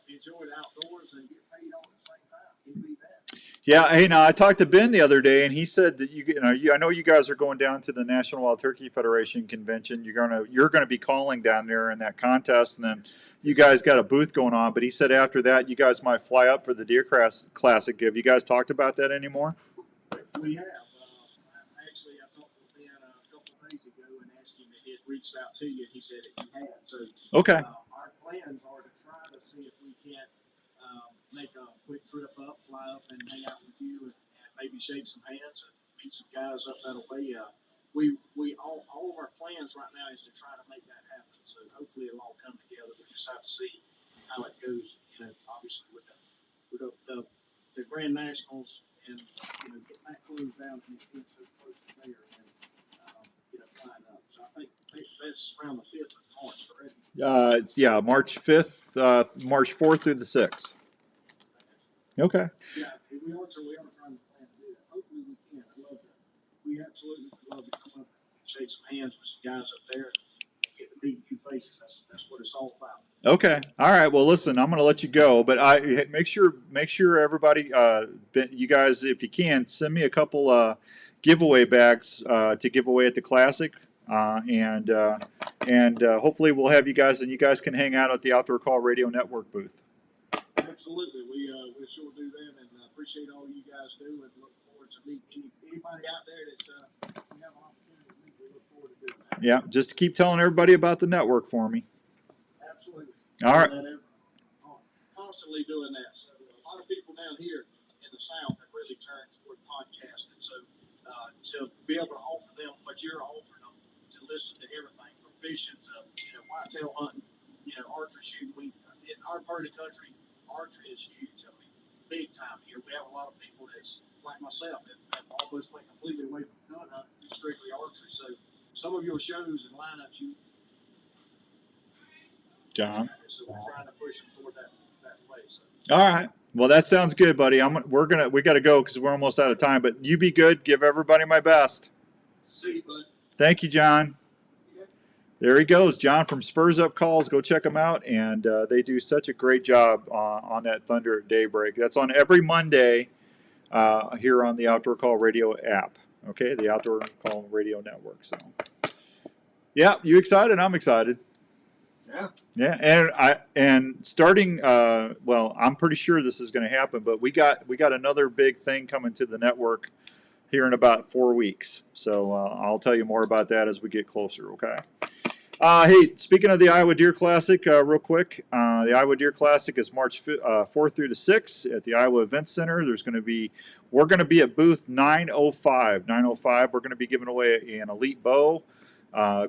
outdoors and get paid on at the same time. Can you beat that? Yeah, hey, now I talked to Ben the other day, and he said that I know you guys are going down to the National Wild Turkey Federation convention. You're gonna be calling down there in that contest, and then you guys got a booth going on. But he said after that, you guys might fly up for the Deer Classic. Have you guys talked about that anymore? We have. Actually, I talked to Ben a couple of days ago and asked him if he had reached out to you, and he said that he had. So Okay. Our plans are to try to see if we can't make a quick trip up, fly up and hang out with you and maybe shake some hands and meet some guys up that way. All of our plans right now is to try to make that happen. So hopefully it'll all come together. We just have to see how it goes. Obviously with the Grand Nationals and get that closed down and get so close to there and flying up. So I think that's around the 5th of March already. Yeah, March 5th, March 4th through the 6th. Okay. Yeah, we are trying to plan to do that. Hopefully we can. We absolutely would love to come up and shake some hands with some guys up there and get to meet new faces. That's what it's all about. Okay. All right. Well, listen, I'm going to let you go, but make sure everybody, you guys, if you can, send me a couple giveaway bags to give away at the Classic, and hopefully we'll have you guys, and you guys can hang out at the Outdoor Call Radio Network booth. Absolutely, we sure do that, and appreciate all you guys do, and look forward to meeting anybody out there that we have an opportunity to meet. We look forward to doing that. Yeah, just keep telling everybody about the network for me. Absolutely. All right. Constantly doing that. So a lot of people down here in the South have really turned toward podcasting. So to be able to offer them what you're offering them, to listen to everything from fishing to whitetail hunting, archery shooting. In our part of the country, archery is huge. I mean, big time here. We have a lot of people that's like myself that almost went completely away from gun hunting to strictly archery. So some of your shows and lineups, John. So we're trying to push them toward that way. So. All right. Well, that sounds good, buddy. We got to go because we're almost out of time. But you be good. Give everybody my best. See you, bud. Thank you, John. There he goes, John from Spurs Up Calls. Go check them out, and they do such a great job on that Thunder at Daybreak. That's on every Monday here on the Outdoor Call Radio app. Okay, the Outdoor Call Radio Network. So, yeah, you excited? I'm excited. Yeah. Yeah, and starting. Well, I'm pretty sure this is going to happen, but we got another big thing coming to the network here in about 4 weeks. So I'll tell you more about that as we get closer. Okay. Hey, speaking of the Iowa Deer Classic, real quick, the Iowa Deer Classic is March 4th through the 6th at the Iowa Event Center. We're going to be at booth 905. 905, we're going to be giving away an Elite Bow,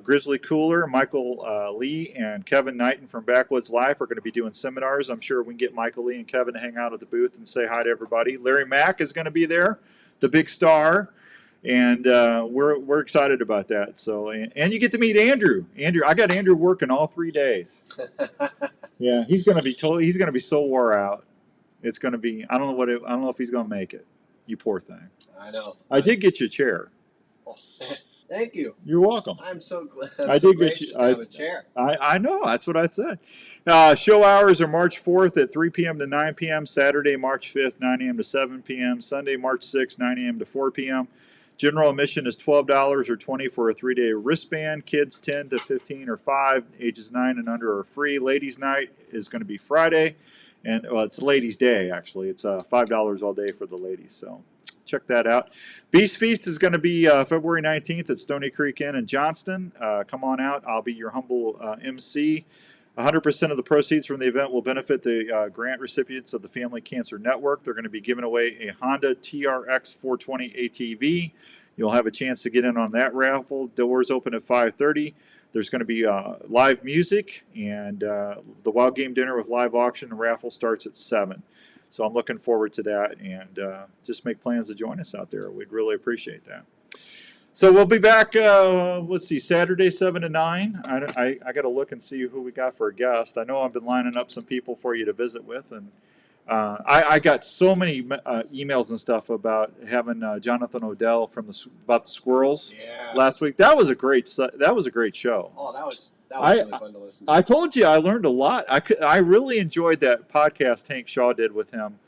Grizzly Cooler. Michael Lee and Kevin Knighton from Backwoods Life are going to be doing seminars. I'm sure we can get Michael Lee and Kevin to hang out at the booth and say hi to everybody. Larry Mack is going to be there, the big star. And we're excited about that. So and you get to meet Andrew. I got Andrew working all 3 days. Yeah, he's gonna be so wore out. It's gonna be I don't know if he's gonna make it. You poor thing. I know. I did get you a chair. Oh, thank you. You're welcome. I'm so glad. I did get you. To have a chair. I know. That's what I said. Show hours are March 4th at 3 p.m. to 9 p.m. Saturday, March 5th, 9 a.m. to 7 p.m. Sunday, March 6th, 9 a.m. to 4 p.m. General admission is $12 or $20 for a 3-day wristband. Kids 10 to 15 or 5, ages 9 and under are free. Ladies' night is going to be Friday, and it's Ladies' Day actually. It's $5 all day for the ladies. So check that out. Beast Feast is going to be February 19th at Stony Creek Inn in Johnston. Come on out. I'll be your humble MC. 100% of the proceeds from the event will benefit the grant recipients of the Family Cancer Network. They're going to be giving away a Honda TRX 420 ATV. You'll have a chance to get in on that raffle. Doors open at 5:30. There's going to be live music and the wild game dinner with live auction and raffle starts at 7. So I'm looking forward to that, and just make plans to join us out there. We'd really appreciate that. So we'll be back, let's see, Saturday, 7 to 9. I got to look and see who we got for a guest. I know I've been lining up some people for you to visit with. And I got so many emails and stuff about having Jonathan Odell about the squirrels last week. That was a great show. Oh, that was really fun to listen to. I told you I learned a lot. I really enjoyed that podcast Hank Shaw did with him.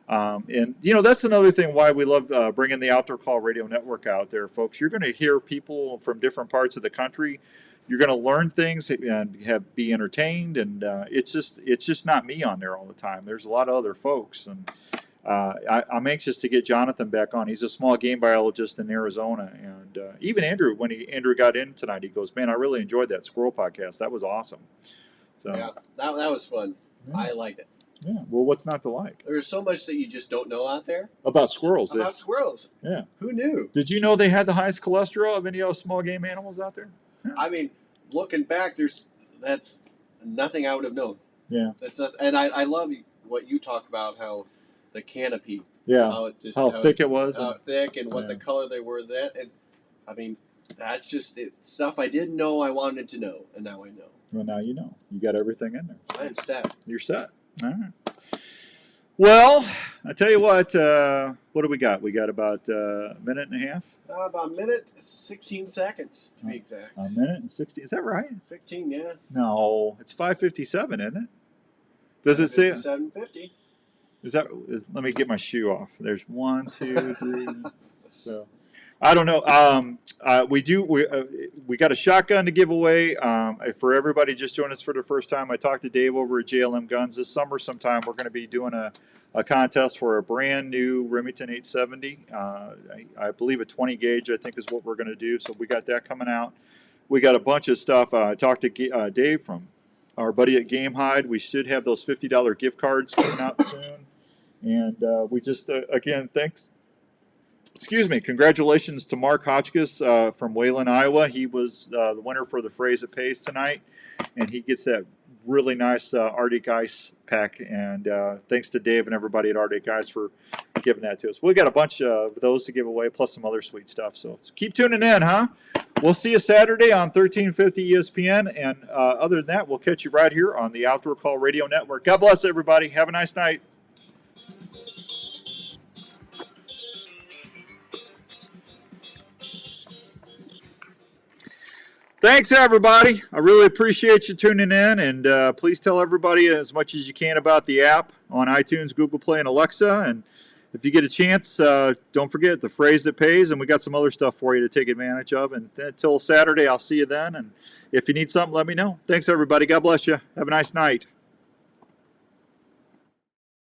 And, that's another thing why we love bringing the Outdoor Call Radio Network out there, folks. You're going to hear people from different parts of the country. You're going to learn things and be entertained. And it's just not me on there all the time. There's a lot of other folks. And I'm anxious to get Jonathan back on. He's a small game biologist in Arizona. And even Andrew, when Andrew got in tonight, he goes, man, I really enjoyed that squirrel podcast. That was awesome. So yeah, that was fun. Yeah. I liked it. Yeah, well, what's not to like? There's so much that you just don't know out there. About squirrels. Squirrels. Yeah. Who knew? Did you know they had the highest cholesterol of any other small game animals out there? Yeah. I mean, looking back, that's nothing I would have known. Yeah. That's not, and I love what you talk about, how the canopy. Yeah. How thick it was. How thick and what the color they were. And I mean, that's just stuff I didn't know I wanted to know, and now I know. Well, now you know. You got everything in there. I am set. You're set. All right. Well, I tell you what do we got? We got about a minute and a half? About a minute, 16 seconds to be exact. A minute and 16. Is that right? 16, yeah. No, it's 5:57, isn't it? Does it say 7:50? Let me get my shoe off. There's 1, 2, 3. So I don't know. We got a shotgun to give away for everybody just joining us for the first time. I talked to Dave over at JLM Guns this summer. Sometime we're going to be doing a contest for a brand new Remington 870. I believe a 20 gauge. I think is what we're going to do. So we got that coming out. We got a bunch of stuff. I talked to Dave from our buddy at Game Hide. We should have those $50 gift cards coming out soon. And we just again thanks. Excuse me. Congratulations to Mark Hotchkiss from Wayland, Iowa. He was the winner for the Phrase It Pays tonight, and he gets that really nice Arctic Ice pack. And thanks to Dave and everybody at Arctic Ice for giving that to us. We got a bunch of those to give away, plus some other sweet stuff. So keep tuning in, huh? We'll see you Saturday on 1350 ESPN. And other than that, we'll catch you right here on the Outdoor Call Radio Network. God bless everybody. Have a nice night. Thanks, everybody. I really appreciate you tuning in, and please tell everybody as much as you can about the app on iTunes, Google Play, and Alexa. And if you get a chance, don't forget the phrase that pays, and we got some other stuff for you to take advantage of. And until Saturday, I'll see you then. And if you need something, let me know. Thanks, everybody. God bless you. Have a nice night.